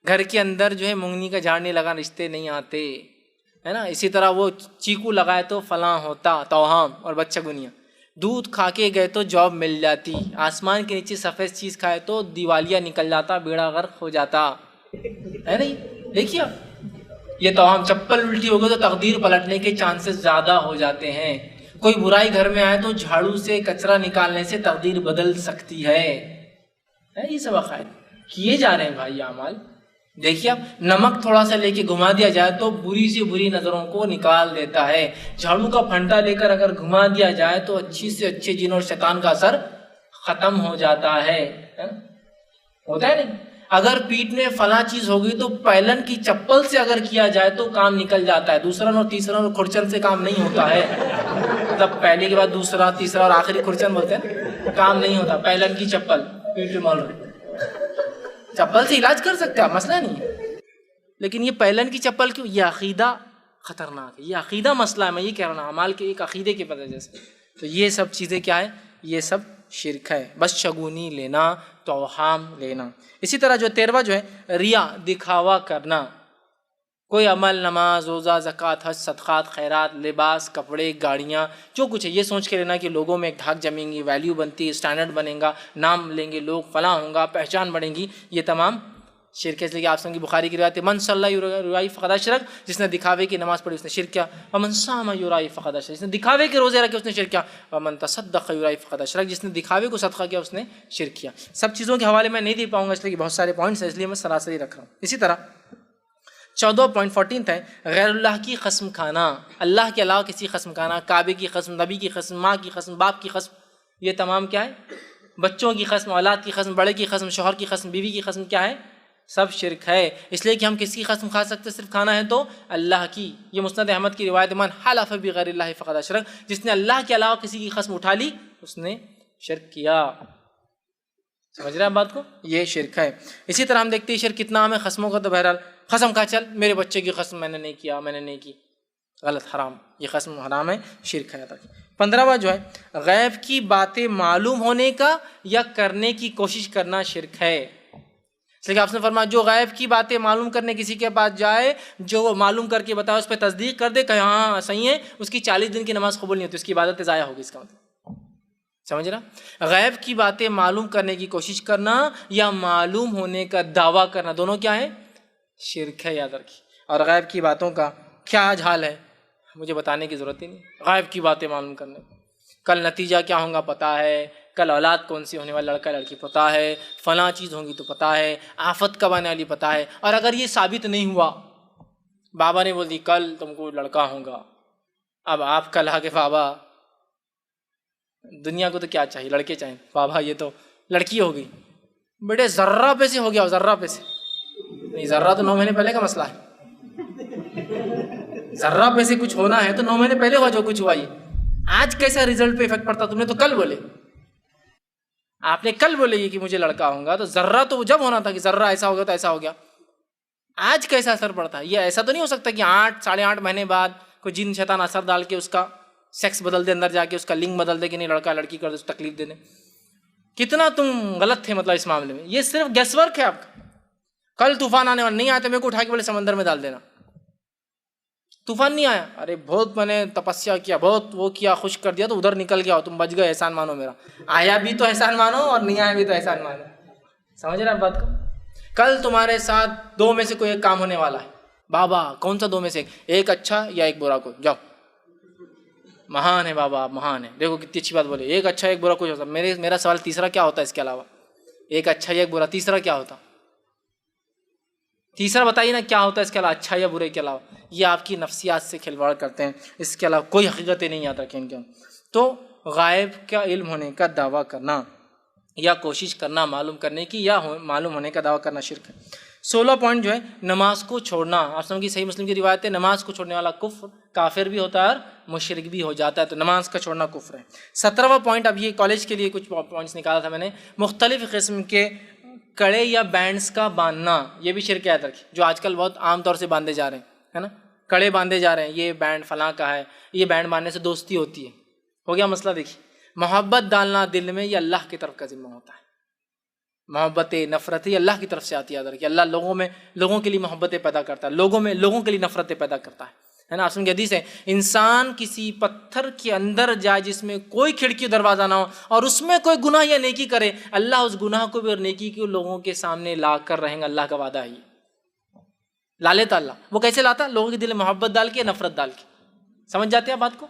گھر کے اندر جو ہے مونگنی کا جھاڑ نہیں لگا، رشتے نہیں آتے، ہے نا. اسی طرح وہ چیکو لگائے تو فلاں ہوتا، توہام اور بدشگونیاں. دودھ کھا کے گئے تو جاب مل جاتی، آسمان کے نیچے سفید چیز کھائے تو دیوالیہ نکل جاتا، بیڑا غرق ہو جاتا، ہے نہیں. دیکھیے یہ توہام. چپل الٹی ہو گئی تو تقدیر پلٹنے کے چانسز زیادہ ہو جاتے ہیں. کوئی برائی گھر میں آئے تو جھاڑو سے کچرا نکالنے سے تقدیر بدل سکتی ہے. یہ سب عقائد کیے جا رہے ہیں بھائی اعمال. دیکھیے اب نمک تھوڑا سا لے کے گھما دیا جائے تو بری سے بری نظروں کو نکال دیتا ہے. جھاڑو کا پھنٹا لے کر اگر گھما دیا جائے تو اچھی سے اچھے جن اور شیطان کا اثر ختم ہو جاتا ہے. ہوتا ہے نہیں. اگر پیٹ میں فلاں چیز ہو گئی تو پہلن کی چپل سے اگر کیا جائے تو کام نکل جاتا ہے. دوسرا اور تیسرا اور کھرچن سے کام نہیں ہوتا ہے. مطلب پہلے کے بعد دوسرا تیسرا اور آخری کھرچن بولتے ہیں، کام نہیں ہوتا. پہلن کی چپل پیٹ میں مول رہی، چپل سے علاج کر سکتے ہیں، مسئلہ نہیں ہے. لیکن یہ پہلن کی چپل کیوں؟ یہ عقیدہ خطرناک ہے، یہ عقیدہ مسئلہ ہے. میں یہ کہہ رہا ہوں اعمال کے ایک عقیدے کی وجہ سے. تو یہ سب چیزیں کیا ہے؟ یہ سب شرک ہے. بس شگونی لینا، توہام لینا. اسی طرح جو 13واں جو ہے ریا، دکھاوا کرنا. کوئی عمل، نماز، روزہ، زکوٰۃ، حج، صدقات، خیرات، لباس، کپڑے، گاڑیاں، جو کچھ ہے یہ سوچ کے لینا کہ لوگوں میں ایک دھاک جمیں گی، ویلیو بنتی ہے، اسٹینڈرڈ بنے گا، نام لیں گے لوگ، فلاں ہوں گا، پہچان بڑھیں گی. یہ تمام شرک ہے. اس لیے کہ آپ سن کی بخاری کی روایت ہے، من صلی یرائی فقد اشرک، جس نے دکھاوے کی نماز پڑھی اس نے شرک کیا. ومن صام یرائی فقد اشرک، جس نے دکھاوے کے روزے رکھے اس نے شرک کیا. ومن تصدق یرائی فقد اشرک، جس نے دکھاوے کو صدقہ کیا اس نے شرک کیا. سب چیزوں کے حوالے میں نہیں دے پاؤں گا اس لیے کہ بہت سارے پوائنٹس ہیں، اس لیے میں سراسری رکھ رہا ہوں. اسی طرح 14.14 ہے غیر اللہ کی قسم کھانا. اللہ کے علاوہ کسی قسم کھانا، کعبے کی قسم، نبی کی قسم، ماں کی قسم، باپ کی قسم، یہ تمام کیا ہے؟ بچوں کی قسم، اولاد کی قسم، بڑے کی قسم، شوہر کی قسم، بیوی کی قسم، کیا ہے؟ سب شرک ہے. اس لیے کہ ہم کس کی قسم کھا سکتے؟ صرف کھانا ہے تو اللہ کی. یہ مسند احمد کی روایت، من حلف بغیر اللہ فقد اشرک، جس نے اللہ کے علاوہ کسی کی قسم اٹھا لی اس نے شرک کیا. سمجھ رہے ہیں بات کو؟ یہ شرک ہے. اسی طرح ہم دیکھتے ہیں شرک کتنا عام ہے قسموں کا. تو بہرحال قسم کھا، چل میرے بچے کی قسم میں نے نہیں کیا، میں نے نہیں کی، غلط، حرام. یہ قسم حرام ہے، شرک ہے. 15واں جو ہے غیب کی باتیں معلوم ہونے کا یا کرنے کی کوشش کرنا شرک ہے. اس لیے آپ نے فرمایا جو غیب کی باتیں معلوم کرنے کسی کے پاس جائے، جو وہ معلوم کر کے بتائے اس پہ تصدیق کر دے کہ ہاں صحیح ہے، اس کی 40 دن کی نماز قبول نہیں ہوتی، اس کی عبادت ضائع ہوگی. اس کا مطلب سمجھ رہا؟ غیب کی باتیں معلوم کرنے کی کوشش کرنا یا معلوم ہونے کا دعویٰ کرنا، دونوں کیا ہے؟ شرک ہے، یاد رکھیے۔ اور غیب کی باتوں کا کیا آج حال ہے مجھے بتانے کی ضرورت ہی نہیں۔ غیب کی باتیں معلوم کرنے، کل نتیجہ کیا ہوگا پتہ ہے، کل اولاد کون سی ہونے والا، لڑکا لڑکی پتہ ہے، فلاں چیز ہوگی تو پتہ ہے، آفت کب آنے والی پتہ ہے۔ اور اگر یہ ثابت نہیں ہوا، بابا نے بول دی کل تم کو لڑکا ہوگا، اب آپ کل کے بابا دنیا کو تو کیا چاہیے، لڑکے چاہیے، بابا یہ تو لڑکی ہو گئی، بیٹے ذرہ پہ سے ہو گیا، ذرہ پہ سے نہیں، ذرہ تو 9 مہینے پہلے کا مسئلہ ہے، ذرہ پہ سے کچھ ہونا ہے تو 9 مہینے پہلے ہوا جو کچھ ہوا۔ یہ آج کیسا رزلٹ پہ افیکٹ پڑتا، تم نے تو کل بولے، آپ نے کل بولے یہ کہ مجھے لڑکا ہوگا، تو ذرہ تو جب ہونا تھا کہ ذرہ ایسا ہو گیا تو ایسا ہو گیا، آج کیسا اثر پڑتا ہے؟ یہ ایسا تو نہیں ہو سکتا کہ 8 ساڑھے 8 مہینے بعد کوئی جن شیطان اثر ڈال کے اس کا سیکس بدل دے، اندر جا کے اس کا لنگ بدل دے کہ نہیں لڑکا لڑکی کر دے، تکلیف دے دے۔ کتنا تم غلط تھے مطلب اس معاملے میں، یہ صرف گیس ورک ہے آپ کا۔ کل طوفان آنے والا، نہیں آیا تو میرے کو اٹھا کے بولے سمندر میں ڈال دینا، طوفان نہیں آیا، ارے بہت میں نے تپسیا کیا، بہت وہ کیا، خشک کر دیا تو ادھر نکل گیا، تم بچ گئے، احسان مانو میرا، آیا بھی تو احسان مانو اور نہیں آیا بھی تو احسان مانو۔ سمجھ رہے آپ بات کو؟ کل تمہارے ساتھ 2 میں سے کوئی ایک کام ہونے والا ہے، بابا کون سا 2 میں سے ایک اچھا یا ایک برا، کوئی جاؤ، مہان ہے بابا، آپ مہان ہے، دیکھو کتنی اچھی بات بولے، ایک اچھا ایک برا کچھ ہوتا۔ میرا سوال تیسرا کیا ہوتا ہے اس کے علاوہ؟ ایک اچھا یا ایک برا، تیسرا کیا ہوتا؟ تیسرا بتائیے نا کیا ہوتا ہے اس کے علاوہ، اچھا یا برے کے علاوہ؟ یہ آپ کی نفسیات سے کھلواڑ کرتے ہیں، اس کے علاوہ کوئی حقیقتیں نہیں یاد رکھیں ان کے۔ تو غائب کا علم ہونے کا دعویٰ کرنا یا کوشش کرنا معلوم کرنے کی یا معلوم ہونے کا دعویٰ کرنا شرک ہے۔ 16 پوائنٹ جو ہے نماز کو چھوڑنا، آپ سمجھ کی صحیح مسلم کی روایت ہے، نماز کو چھوڑنے والا کفر، کافر بھی ہوتا ہے اور مشرک بھی ہو جاتا ہے، تو نماز کا چھوڑنا کفر ہے۔ 17واں پوائنٹ، اب یہ کالج کے لیے کچھ پوائنٹس نکالا تھا میں نے، مختلف قسم کے کڑے یا بینڈز کا باندھنا، یہ بھی شرک ہے، جو آج کل بہت عام طور سے باندھے جا رہے ہیں، ہے نا، کڑے باندھے جا رہے ہیں، یہ بینڈ فلاں کا ہے، یہ بینڈ باندھنے سے دوستی ہوتی ہے، ہو گیا مسئلہ۔ دیکھیے محبت ڈالنا دل میں یہ اللہ کی طرف کا ذمہ ہوتا ہے، محبت نفرت یہ اللہ کی طرف سے آتی ہے، کہ اللہ لوگوں کے لیے محبتیں پیدا کرتا ہے، لوگوں کے لیے نفرتیں پیدا کرتا ہے نا۔ آپ سن کے حدیث ہے، انسان کسی پتھر کے اندر جائے جس میں کوئی کھڑکی دروازہ نہ ہو اور اس میں کوئی گناہ یا نیکی کرے، اللہ اس گناہ کو بھی اور نیکی کو لوگوں کے سامنے لا کر رہیں گا، اللہ کا وعدہ ہے، یہ لا لیتا اللہ۔ وہ کیسے لاتا؟ لوگوں کے دل میں محبت ڈال کے، نفرت ڈال کے۔ سمجھ جاتے ہیں بات کو؟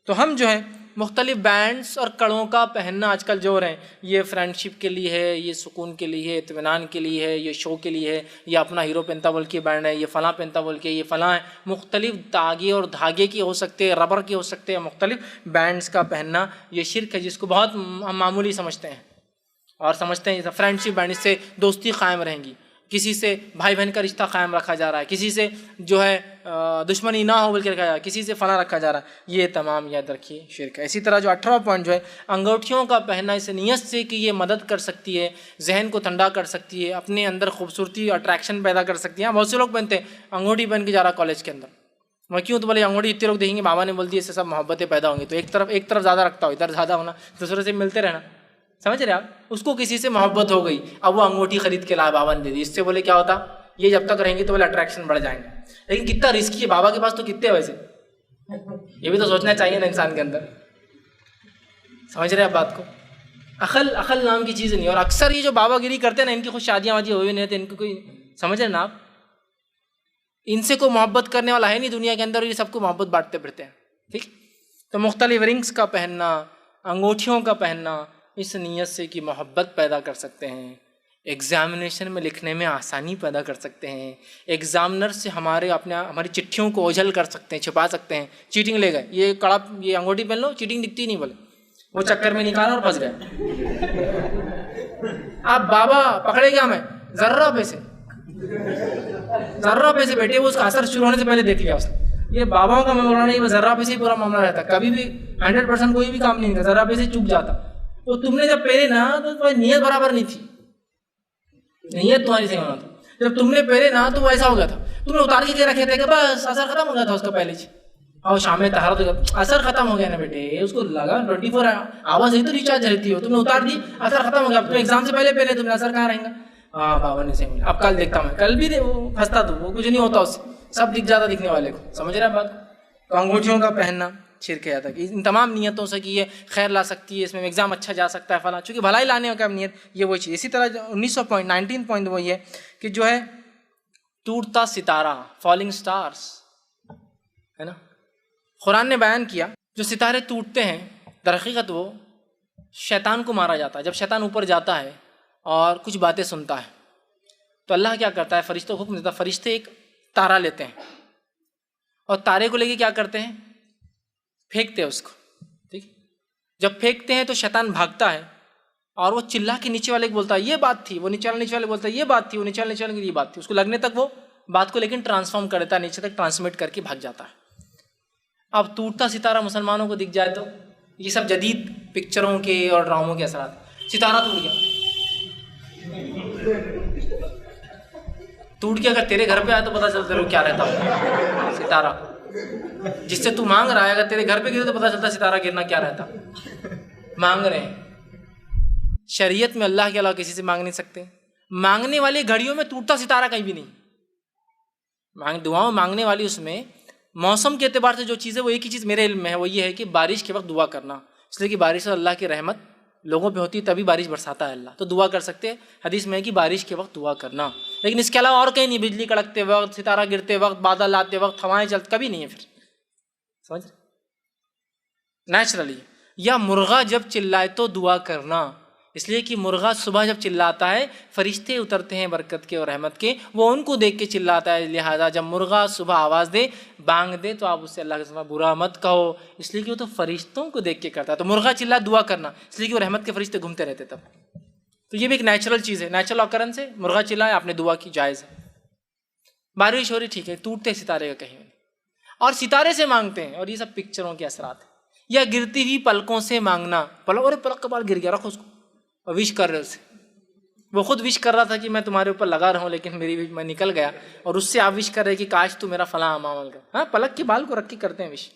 تو ہم جو ہے مختلف بینڈز اور کڑوں کا پہننا آج کل جو ہو رہے ہیں، یہ فرینڈشپ کے لیے ہے، یہ سکون کے لیے ہے، اطمینان کے لیے ہے، یہ شو کے لیے ہے، یہ اپنا ہیرو پہنتا بول کے بینڈ ہے، یہ فلاں پہنتا بول کے، یہ فلاں ہے، مختلف تاگے اور دھاگے کے ہو سکتے ہیں، ربر کے ہو سکتے ہیں، مختلف بینڈز کا پہننا یہ شرک ہے، جس کو بہت ہم معمولی سمجھتے ہیں اور سمجھتے ہیں فرینڈشپ بینڈ، اس سے دوستی قائم رہیں گی، کسی سے بھائی بہن کا رشتہ قائم رکھا جا رہا ہے، کسی سے جو ہے دشمنی نہ ہو بول کے رکھا جا رہا ہے، کسی سے فلاں رکھا جا رہا ہے، یہ تمام یاد رکھیے شرک ہے۔ اسی طرح جو 18واں پوائنٹ جو ہے انگوٹھیوں کا پہننا، اس نیت سے کہ یہ مدد کر سکتی ہے، ذہن کو ٹھنڈا کر سکتی ہے، اپنے اندر خوبصورتی اٹریکشن پیدا کر سکتی ہے۔ بہت سے لوگ پہنتے ہیں انگوٹھی پہن کے جا رہا کالج کے اندر، میں کیوں؟ تو بولے انگوٹھی اتنے لوگ دیکھیں گے، بابا نے بول دیا اس سے سب محبتیں پیدا ہوں گی، تو ایک طرف زیادہ رکھتا ہو، ادھر زیادہ ہونا، دوسرے سے ملتے رہنا، سمجھ رہے آپ؟ اس کو کسی سے محبت ہو گئی، اب وہ انگوٹھی خرید کے لایا، بابا نے دے دی، اس سے بولے کیا ہوتا؟ یہ جب تک رہیں گے تو بولے اٹریکشن بڑھ جائیں گے، لیکن کتنا رسکی ہے، بابا کے پاس تو کتنے ویسے، یہ بھی تو سوچنا چاہیے نا انسان کے اندر۔ سمجھ رہے آپ بات کو؟ عقل نام کی چیز نہیں، اور اکثر یہ جو بابا گیری کرتے ہیں نا، ان کی خود شادیاں واجی ہوئی نہیں رہتے، ان کو کوئی سمجھ رہے نا آپ، ان سے کوئی محبت کرنے والا ہے نہیں دنیا کے اندر، اور یہ سب کو محبت بانٹتے پھرتے ہیں، ٹھیک؟ تو مختلف رنگز کا پہننا، انگوٹھیوں کا پہننا، اس نیت سے کہ محبت پیدا کر سکتے ہیں، ایگزامینیشن میں لکھنے میں آسانی پیدا کر سکتے ہیں، ایگزامنر سے ہماری چٹھیوں کو اوجھل کر سکتے ہیں، چھپا سکتے ہیں، چیٹنگ لے گئے، یہ انگوٹھی پہن لو، چیٹنگ دکھتی نہیں، بولے وہ چکر میں نکالا اور پھنس گئے۔ اب بابا پکڑے گیا میں ذرہ پیسے بیٹے، وہ اس کا اثر شروع ہونے سے پہلے دیکھ لیا اس نے۔ یہ باباؤں کا معاملہ نہیں، ذرہ پیسے ہی پورا معاملہ رہتا، کبھی بھی 100% کوئی بھی کام نہیں کرتا، ذرہ پیسے چک جاتا۔ تو تم نے جب پہلے نا تو تمہاری نیت برابر نہیں تھی، نیت تمہاری صحیح ہونا تھا، جب تم نے پہلے نا تو وہ ایسا ہو گیا تھا، تم نے اتار کے رکھے تھے کہ بس اثر ختم ہو گیا تھا اس کا پہلے سے، اور شام میں طہارت ہو گیا، اثر ختم ہو گیا نا بیٹے، اس کو لگا 24 آورز ہی تو ریچارج رہتی ہو، تم نے اتار دی، اثر ختم ہو گیا، اب تم ایگزام سے پہلے تم نے اثر کہاں رہیں گا؟ ہاں بابا نے صحیح، اب کل دیکھتا ہوں، کل بھی وہ پھنستا تو وہ کچھ نہیں ہوتا، اس سے سب دکھ جاتا دکھنے والے کو، سمجھ رہے ہیں بات؟ تو انگوٹھیوں کا پہننا، شرک ہے یہاں تک ان تمام نیتوں سے کہ یہ خیر لا سکتی ہے، اس میں ایگزام اچھا جا سکتا ہے فلاں، چونکہ بھلائی لانے کا نیت یہ وہی چیز. اسی طرح 19 پوائنٹ وہی ہے کہ جو ہے ٹوٹتا ستارہ، فالنگ سٹارز ہے نا. قرآن نے بیان کیا جو ستارے ٹوٹتے ہیں در حقیقت وہ شیطان کو مارا جاتا ہے. جب شیطان اوپر جاتا ہے اور کچھ باتیں سنتا ہے تو اللہ کیا کرتا ہے، فرشتوں کو حکم دیتا ہے، فرشتے ایک تارا لیتے ہیں اور تارے کو لے کے کیا کرتے ہیں، پھینکتے ہیں اس کو. ٹھیک، جب پھینکتے ہیں تو شیطان بھاگتا ہے اور وہ چلا کے نیچے والے کو بولتا ہے یہ بات تھی، وہ نیچے والے بولتا ہے یہ بات تھی، وہ نیچے والے کی یہ بات تھی. اس کو لگنے تک وہ بات کو لیکن ٹرانسفارم کر دیتا ہے، نیچے تک ٹرانسمٹ کر کے بھاگ جاتا ہے. اب ٹوٹتا ستارہ مسلمانوں کو دکھ جائے تو یہ سب جدید پکچروں کے اور ڈراموں کے اثرات. ستارہ ٹوٹ گیا، ٹوٹ کے اگر تیرے گھر پہ آئے تو پتہ چلتا ہے کیا رہتا ہوگا. ستارہ جس سے تو مانگ رہا ہے اگر تیرے گھر پہ گرے تو پتہ چلتا ستارہ گرنا کیا رہتا. مانگ رہے ہیں، شریعت میں اللہ کے علاوہ کسی سے مانگ نہیں سکتے. مانگنے والی گھڑیوں میں ٹوٹتا ستارہ کہیں بھی نہیں. دعاؤں مانگنے والی اس میں موسم کے اعتبار سے جو چیز ہے وہ ایک ہی چیز میرے علم میں ہے، وہ یہ ہے کہ بارش کے وقت دعا کرنا، اس لیے کہ بارش اللہ کی رحمت لوگوں پہ ہوتی ہے تبھی بارش برساتا ہے اللہ. تو دعا کر سکتے ہیں، حدیث میں ہے کہ بارش کے وقت دعا کرنا. لیکن اس کے علاوہ اور کہیں نہیں، بجلی کڑکتے وقت، ستارہ گرتے وقت، بادل آتے وقت، ہوائیں چلتے، کبھی نہیں ہے. پھر سمجھ رہے نیچرلی. یا مرغا جب چلائے تو دعا کرنا، اس لیے کہ مرغا صبح جب چلاتا ہے فرشتے اترتے ہیں برکت کے اور رحمت کے، وہ ان کو دیکھ کے چلاتا ہے. لہٰذا جب مرغا صبح آواز دے، بانگ دے، تو آپ اس سے اللہ کے سوا برا مت کہو، اس لیے کہ وہ تو فرشتوں کو دیکھ کے کرتا ہے. تو مرغا چلا دعا کرنا، اس لیے کہ وہ رحمت کے فرشتے گھومتے رہتے تب. تو یہ بھی ایک نیچرل چیز ہے، نیچرل آکرنس ہے. مرغا چلائے، آپ نے دعا کی، جائز ہے. بارش ہو رہی، ٹھیک ہے. ٹوٹتے ستارے کا کہیں نہیں، اور ستارے سے مانگتے ہیں، اور یہ سب پکچروں کے اثرات ہیں. یا گرتی ہوئی پلکوں سے مانگنا، پلک کا بال گر گیا، رکھو اس کو، اور وش کر رہے اسے. وہ خود وش کر رہا تھا کہ میں تمہارے اوپر لگا رہا ہوں، لیکن میں نکل گیا، اور اس سے آپ وش کر رہے کہ کاش تو میرا فلاں عمل کر. ہاں، پلک کے بال کو رکھ کے کرتے ہیں وش.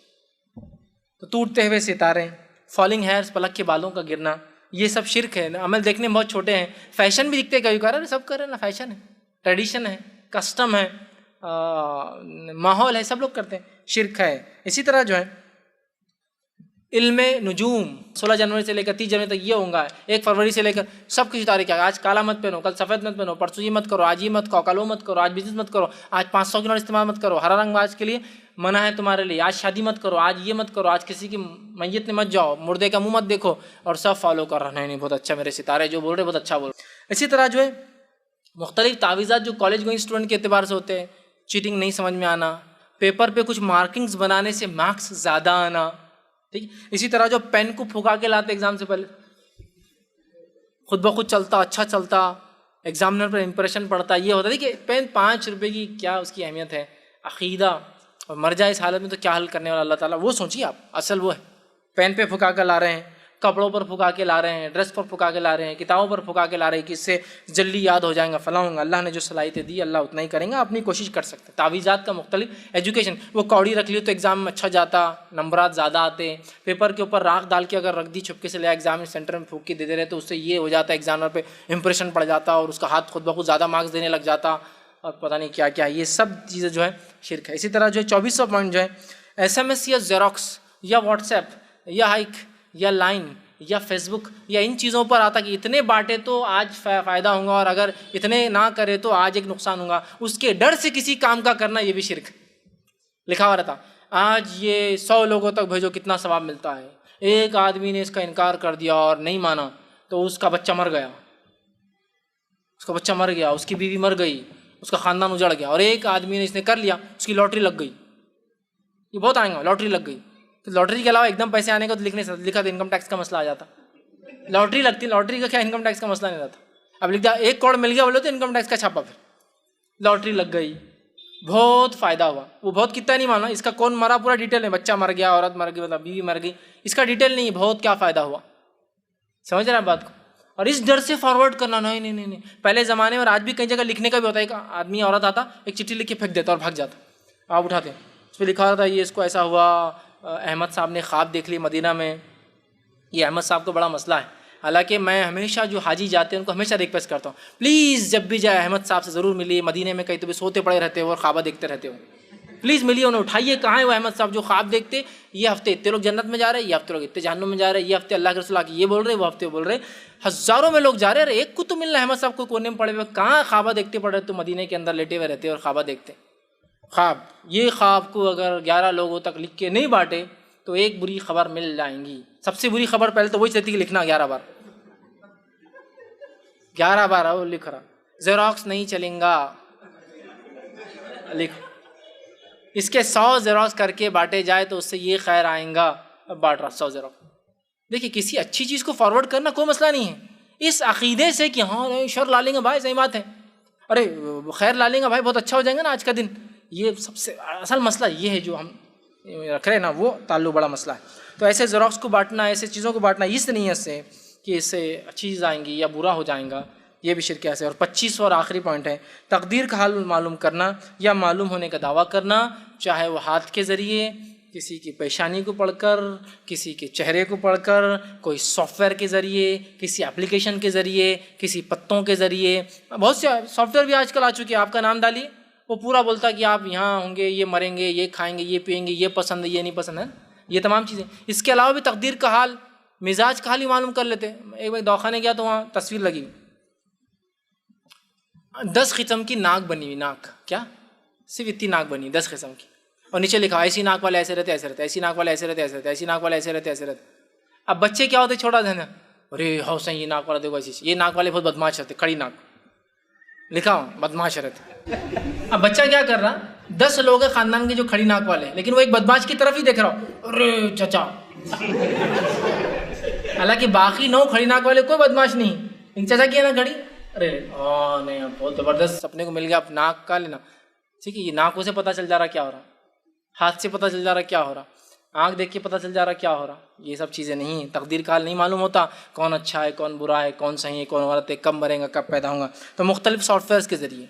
تو ٹوٹتے ہوئے ستارے، فالنگ ہیئرس، پلک کے بالوں کا گرنا، یہ سب شرک ہے. عمل دیکھنے میں بہت چھوٹے ہیں، فیشن بھی دکھتے کبھی کبھار، سب کر رہے ہیں نا، فیشن ہے، ٹریڈیشن ہے، کسٹم ہے، ماحول ہے، سب لوگ کرتے ہیں، شرک ہے. اسی طرح جو ہے علم نجوم، 16 جنوری سے لے کر 30 جنوری تک یہ ہوں گا، 1 فروری سے لے کر سب کچھ ستارے کیا، آج کالا مت پہنو، کل سفید مت پہنو، پرسوں یہ مت کرو، آج یہ مت کھاؤ، کل وہ مت کرو، آج بزنس مت کرو، آج 500 کی نوٹ استعمال مت کرو، ہرا رنگ آج کے لیے منع ہے تمہارے لیے، آج شادی مت کرو، آج یہ مت کرو، آج کسی کی میت میں مت جاؤ، مردے کا منہ مت دیکھو، اور سب فالو کر رہا. نہیں بہت اچھا، میرے ستارے جو بول رہے بہت اچھا بول رہے. اسی طرح جو ہے مختلف تعویذات جو کالج گوئنگ اسٹوڈنٹ کے اعتبار سے ہوتے ہیں، چیٹنگ نہیں سمجھ میں آنا، پیپر پہ کچھ مارکنگز بنانے سے مارکس زیادہ آنا. ٹھیک. اسی طرح جو پین کو پھکا کے لاتے ایگزام سے پہلے، خود بخود چلتا، اچھا چلتا، ایگزامنر پر امپریشن پڑتا، یہ ہوتا ہے کہ پین 5 روپے کی کیا اس کی اہمیت ہے. عقیدہ اور مر جائے اس حالت میں تو کیا حل کرنے والا اللہ تعالیٰ، وہ سوچیے آپ. اصل وہ ہے پین پہ پھکا کر لا رہے ہیں، کپڑوں پر پھکا کے لا رہے ہیں، ڈریس پر پھکا کے لا رہے ہیں، کتابوں پر پھکا کے لا رہے ہیں کہ اس سے جلدی یاد ہو جائیں گا، فلاں ہوگا. اللہ نے جو صلاحیتیں دی اللہ اتنا ہی کریں گا، اپنی کوشش کر سکتے ہیں. تعویذات کا مختلف ایجوکیشن، وہ کوڑی رکھ لی تو ایگزام میں اچھا جاتا، نمبرات زیادہ آتے. پیپر کے اوپر راکھ ڈال کے اگر رکھ دی چھپکے سے لے ایگزام سینٹر میں پھونک کے دے دے رہے تو اس سے یہ ہو جاتا ہے ایگزامر پہ امپریشن پڑ جاتا اور اس کا ہاتھ خود بخود زیادہ مارکس دینے لگ جاتا، اور پتہ نہیں کیا کیا. یہ سب چیزیں جو ہے شرک ہے. اسی طرح جو ہے 2400 پوائنٹ جو ہے SMS یا زیروکس یا واٹس ایپ یا ہائک یا لائن یا فیس بک یا ان چیزوں پر آتا کہ اتنے بانٹے تو آج فائدہ ہوگا، اور اگر اتنے نہ کرے تو آج ایک نقصان ہوگا. اس کے ڈر سے کسی کام کا کرنا یہ بھی شرک. لکھا ہوا رہتا آج یہ 100 لوگوں تک بھیجو کتنا ثواب ملتا ہے. ایک آدمی نے اس کا انکار کر دیا اور نہیں مانا تو اس کا بچہ مر گیا، اس کی بیوی مر گئی، اس کا خاندان اجڑ گیا. اور ایک آدمی نے اس نے کر لیا، اس کی لاٹری لگ گئی. یہ بہت آئیں گا، لاٹری لگ گئی. تو لاٹری کے علاوہ ایک دم پیسے آنے کا تو لکھا تو انکم ٹیکس کا مسئلہ آ جاتا. لاٹری لگتی، لاٹری کا کیا انکم ٹیکس کا مسئلہ نہیں رہتا. اب لکھ دیا 1 کروڑ مل گیا بولے تو انکم ٹیکس کا چھاپا. پھر لاٹری لگ گئی، بہت فائدہ ہوا. وہ بہت کتنا نہیں مانا، اس کا کون مرا پورا ڈیٹیل ہے، بچہ مر گیا، عورت مر گئی، مطلب بیوی مر گئی، اس کا ڈیٹیل نہیں ہے، بہت کیا فائدہ ہوا. سمجھ رہے ہیں بات کو. اور اس ڈر سے فارورڈ کرنا نہیں. پہلے زمانے میں اور آج بھی کئی جگہ لکھنے کا بھی ہوتا ہے، ایک آدمی عورت آتا ایک چٹھی لکھ کے پھینک دیتا اور بھاگ جاتا. آپ اٹھاتے ہیں، اس پہ لکھا ہوتا ہے یہ اس کو ایسا ہوا، احمد صاحب نے خواب دیکھ لی مدینہ میں. یہ احمد صاحب کو بڑا مسئلہ ہے. حالانکہ میں ہمیشہ جو حاجی جاتے ہیں ان کو ہمیشہ ریکویسٹ کرتا ہوں پلیز جب بھی جائے احمد صاحب سے ضرور ملیے. مدینے میں کہیں تو بھی سوتے پڑے رہتے ہو اور خوابہ دیکھتے رہتے ہو. پلیز ملیے انہیں اٹھائیے. کہاں ہے وہ احمد صاحب جو خواب دیکھتے یہ ہفتے اتنے لوگ جنت میں جا رہے ہیں, یہ ہفتے لوگ اتنے جہنم میں جا رہے ہیں, یہ ہفتے اللہ کے رسول آ کے یہ بول رہے ہیں, وہ ہفتے بول رہے ہیں, ہزاروں میں لوگ جا رہے ہیں. ایک کو تو ملنا ہے احمد صاحب کو کونے میں پڑے ہوئے, کہاں خوابہ دیکھتے پڑے تو مدینے کے اندر لیٹے ہوئے رہتے اور خوابہ دیکھتے. خواب, یہ خواب کو اگر 11 لوگوں تک لکھ کے نہیں بانٹے تو ایک بری خبر مل جائیں گی. سب سے بری خبر پہلے تو وہی چاہتی کہ لکھنا 11 بار 11 بار وہ لکھ رہا. زیروکس نہیں چلیں گا, لکھ اس کے 100 زیروکس کر کے بانٹے جائے تو اس سے یہ خیر آئیں گا. اب بانٹ رہا 100 زیروکس. دیکھیے کسی اچھی چیز کو فارورڈ کرنا کوئی مسئلہ نہیں ہے, اس عقیدے سے کہ ہاں شر لا لیں گے بھائی, صحیح بات ہے, ارے خیر لا لیں گے بھائی, بہت اچھا ہو جائیں گے نا آج کا دن. یہ سب سے اصل مسئلہ یہ ہے جو ہم رکھ رہے ہیں نا, وہ تعلق بڑا مسئلہ ہے. تو ایسے زیروکس کو بانٹنا, ایسے چیزوں کو بانٹنا اس نیت سے کہ اس سے اچھی چیز آئیں گی یا برا ہو جائیں گا, یہ بھی شرک ہے. اور 25 اور آخری پوائنٹ ہے تقدیر کا حال معلوم کرنا یا معلوم ہونے کا دعویٰ کرنا, چاہے وہ ہاتھ کے ذریعے, کسی کی پیشانی کو پڑھ کر, کسی کے چہرے کو پڑھ کر, کوئی سافٹ ویئر کے ذریعے, کسی اپلیکیشن کے ذریعے, کسی پتوں کے ذریعے. بہت سے سافٹ ویئر بھی آج کل آ چکے ہیں, آپ کا نام ڈالیے وہ پورا بولتا ہے کہ آپ یہاں ہوں گے, یہ مریں گے, یہ کھائیں گے, یہ پئیں گے, یہ پسند ہے, یہ نہیں پسند ہے, یہ تمام چیزیں. اس کے علاوہ بھی تقدیر کا حال, مزاج کا حال ہی معلوم کر لیتے. ایک بار دواخانے گیا تو وہاں تصویر لگی 10 قسم کی ناک بنی ہوئی, ناک کیا صرف اتنی ناک بنی 10 قسم کی, اور نیچے لکھا ایسی ناک والے ایسے رہتے, ایسے رہتے, ایسی ناک والے ایسے رہتے, ایسے رہتے, ایسی ناک والے ایسے رہتے, ایسے رہتے. اب بچے کیا ہوتے چھوٹا دھن, ارے حوصلہ یہ ناک والا دیکھو ایسی, یہ ناک والے بہت بدماش رہتے, کھڑی ناک لکھا ہوں بدماش رہتے. اب بچہ کیا کر رہا, 10 لوگ ہیں خاندان کے جو کھڑی ناک والے ہیں, لیکن وہ ایک بدماش کی طرف ہی دیکھ رہا ہو, ارے چچا. حالانکہ باقی 9 کھڑی ناک والے کوئی بدماش نہیں, ان چچا کی ہے نا کھڑی, ارے نہیں بہت زبردست اپنے کو مل گیا, آپ ناک کا لینا. ٹھیک ہے, یہ ناکوں سے پتہ چل جا رہا کیا ہو رہا, ہاتھ سے پتہ چل جا رہا کیا ہو رہا, آنکھ دیکھ کے پتہ چل جا رہا کیا ہو رہا. یہ سب چیزیں نہیں ہیں. تقدیر کا حال نہیں معلوم ہوتا, کون اچھا ہے, کون برا ہے, کون صحیح ہے, کون غلط ہے, کب مرے گا, کب پیدا ہوں گا. تو مختلف سافٹ ویئرس کے ذریعے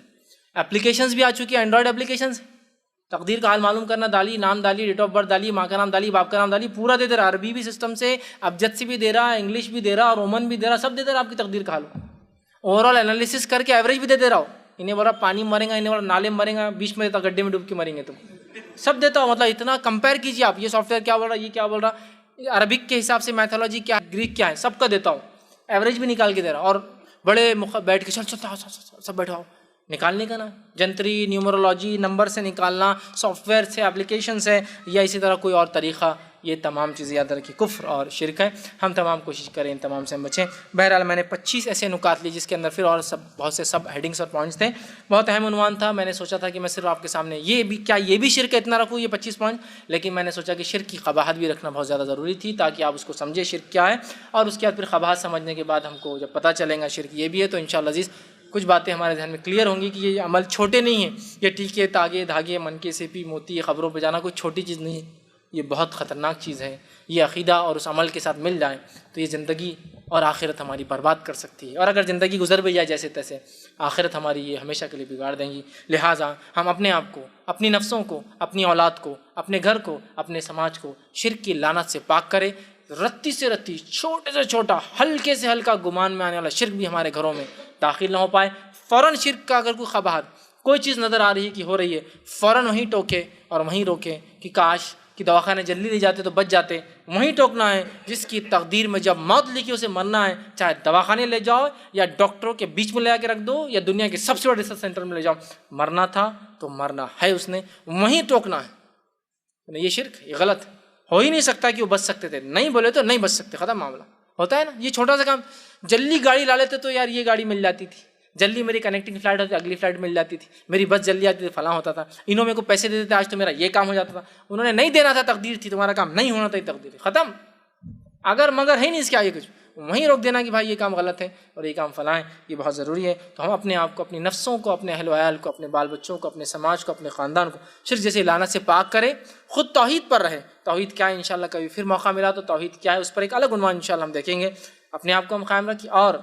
اپلیکیشنز بھی آ چکی ہیں, اینڈرائڈ اپلیکیشنز. تقدیر کا حال معلوم کرنا, ڈالی نام, ڈالی ڈیٹ آف برتھ, ڈالی ماں کا نام, ڈالی باپ کا نام, ڈالی پورا دے دے رہا. عربی بھی سسٹم سے, ابجد سے بھی دے رہا, انگلش بھی دے رہا, اور رومن بھی دے رہا, سب دے دے رہا آپ کی تقدیر کا حال. اوور آل انالیسس کر کے ایوریج بھی دے رہا ہو. انہیں بولا پانی مریں گا, انہیں بولا نالے میں مریں گا, بیچ میں دیتا گڈھے میں ڈوب کے مریں گے تم, سب دیتا ہو. مطلب اتنا کمپیئر کیجیے آپ, یہ سافٹ ویئر کیا بول رہا, یہ کیا بول رہا, عربک کے حساب سے میتھولوجی کیا ہے, گریک کیا ہے, سب کا دیتا ہوں. ایوریج بھی نکال کے دے رہا. اور بڑے بیٹھ کے چل سب بیٹھاؤ, نکالنے کا نا, جنتری, نیومرولوجی, نمبر سے نکالنا, سافٹ ویئر سے, اپلیکیشن سے, یا اسی طرح کوئی اور طریقہ, یہ تمام چیزیں یاد رکھی کفر اور شرک ہے. ہم تمام کوشش کریں ان تمام سے بچیں. بہرحال میں نے 25 ایسے نکات لی جس کے اندر پھر اور بہت سے سب ہیڈنگس اور پوائنٹس تھے. بہت اہم عنوان تھا. میں نے سوچا تھا کہ میں صرف آپ کے سامنے یہ بھی شرک اتنا رکھوں, یہ 25 پوائنٹ, لیکن میں نے سوچا کہ شرک کی قباحت بھی رکھنا بہت زیادہ ضروری تھی تاکہ آپ اس کو سمجھیں شرک کیا ہے, اور اس کے بعد پھر قباحت سمجھنے کے بعد ہم کو جب پتہ چلے گا شرک یہ بھی ہے تو انشاءاللہ عزیز کچھ باتیں ہمارے ذہن میں کلیئر ہوں گی کہ یہ عمل چھوٹے نہیں ہیں. یہ ٹیکے, تاگے, دھاگے, منکے, سیپی, موتی, خبروں پہ جانا کوئی چھوٹی چیز نہیں ہے, یہ بہت خطرناک چیز ہے. یہ عقیدہ اور اس عمل کے ساتھ مل جائیں تو یہ زندگی اور آخرت ہماری برباد کر سکتی ہے, اور اگر زندگی گزر بھی جائے جیسے تیسے, آخرت ہماری یہ ہمیشہ کے لیے بگاڑ دیں گی. لہٰذا ہم اپنے آپ کو, اپنی نفسوں کو, اپنی اولاد کو, اپنے گھر کو, اپنے سماج کو شرک کی لعنت سے پاک کریں. رتی سے رتی, چھوٹے سے چھوٹا, ہلکے سے ہلکا گمان میں آنے والا شرک بھی ہمارے گھروں میں داخل نہ ہو پائے. فوراً شرک کا اگر کوئی قباحت, کوئی چیز نظر آ رہی ہے کہ ہو رہی ہے, فوراً وہیں ٹوکے اور وہیں روکے کہ کاش کہ دواخانے جلدی لے جاتے تو بچ جاتے. وہیں ٹوکنا ہے جس کی تقدیر میں جب موت لکھی اسے مرنا ہے, چاہے دواخانے لے جاؤ یا ڈاکٹروں کے بیچ میں لے کے رکھ دو یا دنیا کے سب سے بڑے ریسرچ سینٹر میں لے جاؤ, مرنا تھا تو مرنا ہے اس نے, وہیں ٹوکنا ہے. یہ شرک, یہ غلط ہو ہی نہیں سکتا کہ وہ بچ سکتے تھے, نہیں بولے تو نہیں بچ سکتے, ختم معاملہ. ہوتا ہے نا یہ چھوٹا سا کام, جلدی گاڑی لا لیتے تو یار یہ گاڑی مل جاتی تھی, جلدی میری کنیکٹنگ فلائٹ ہوتی, اگلی فلائٹ مل جاتی تھی, میری بس جلدی آتی تھی, فلاں ہوتا تھا, انہوں میں کو پیسے دے دیتے آج تو میرا یہ کام ہو جاتا تھا. انہوں نے نہیں دینا تھا, تقدیر تھی, تمہارا کام نہیں ہونا تھا, تقدیر ختم. اگر مگر ہے نہیں اس کے آگے کچھ, وہیں روک دینا کہ بھائی یہ کام غلط ہے اور یہ کام فلاں ہے. یہ بہت ضروری ہے. تو ہم اپنے آپ کو, اپنی نفسوں کو, اپنے اہل و عیال کو, اپنے بال بچوں کو, اپنے سماج کو, اپنے خاندان کو شرک جیسے لعنت سے پاک کریں. خود توحید پر رہے. توحید کیا ہے انشاءاللہ کبھی پھر موقع ملا تو توحید کیا ہے اس پر ایک الگ عنوان انشاءاللہ ہم دیکھیں گے. اپنے آپ کو ہم قائم رکھیں اور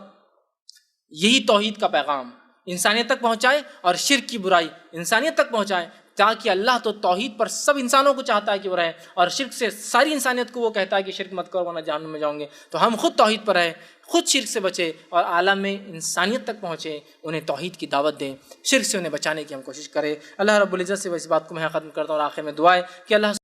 یہی توحید کا پیغام انسانیت تک پہنچائیں, اور شرک کی برائی انسانیت تک پہنچائیں تاکہ اللہ تو توحید پر سب انسانوں کو چاہتا ہے کہ وہ رہے، اور شرک سے ساری انسانیت کو وہ کہتا ہے کہ شرک مت کرو ورنہ جہنم میں جاؤں گے۔ تو ہم خود توحید پر رہیں، خود شرک سے بچے اور عالم میں انسانیت تک پہنچے، انہیں توحید کی دعوت دیں، شرک سے انہیں بچانے کی ہم کوشش کریں۔ اللہ رب العزت سے اس بات کو میں ختم کرتا ہوں، اور آخر میں دعا ہے کہ اللہ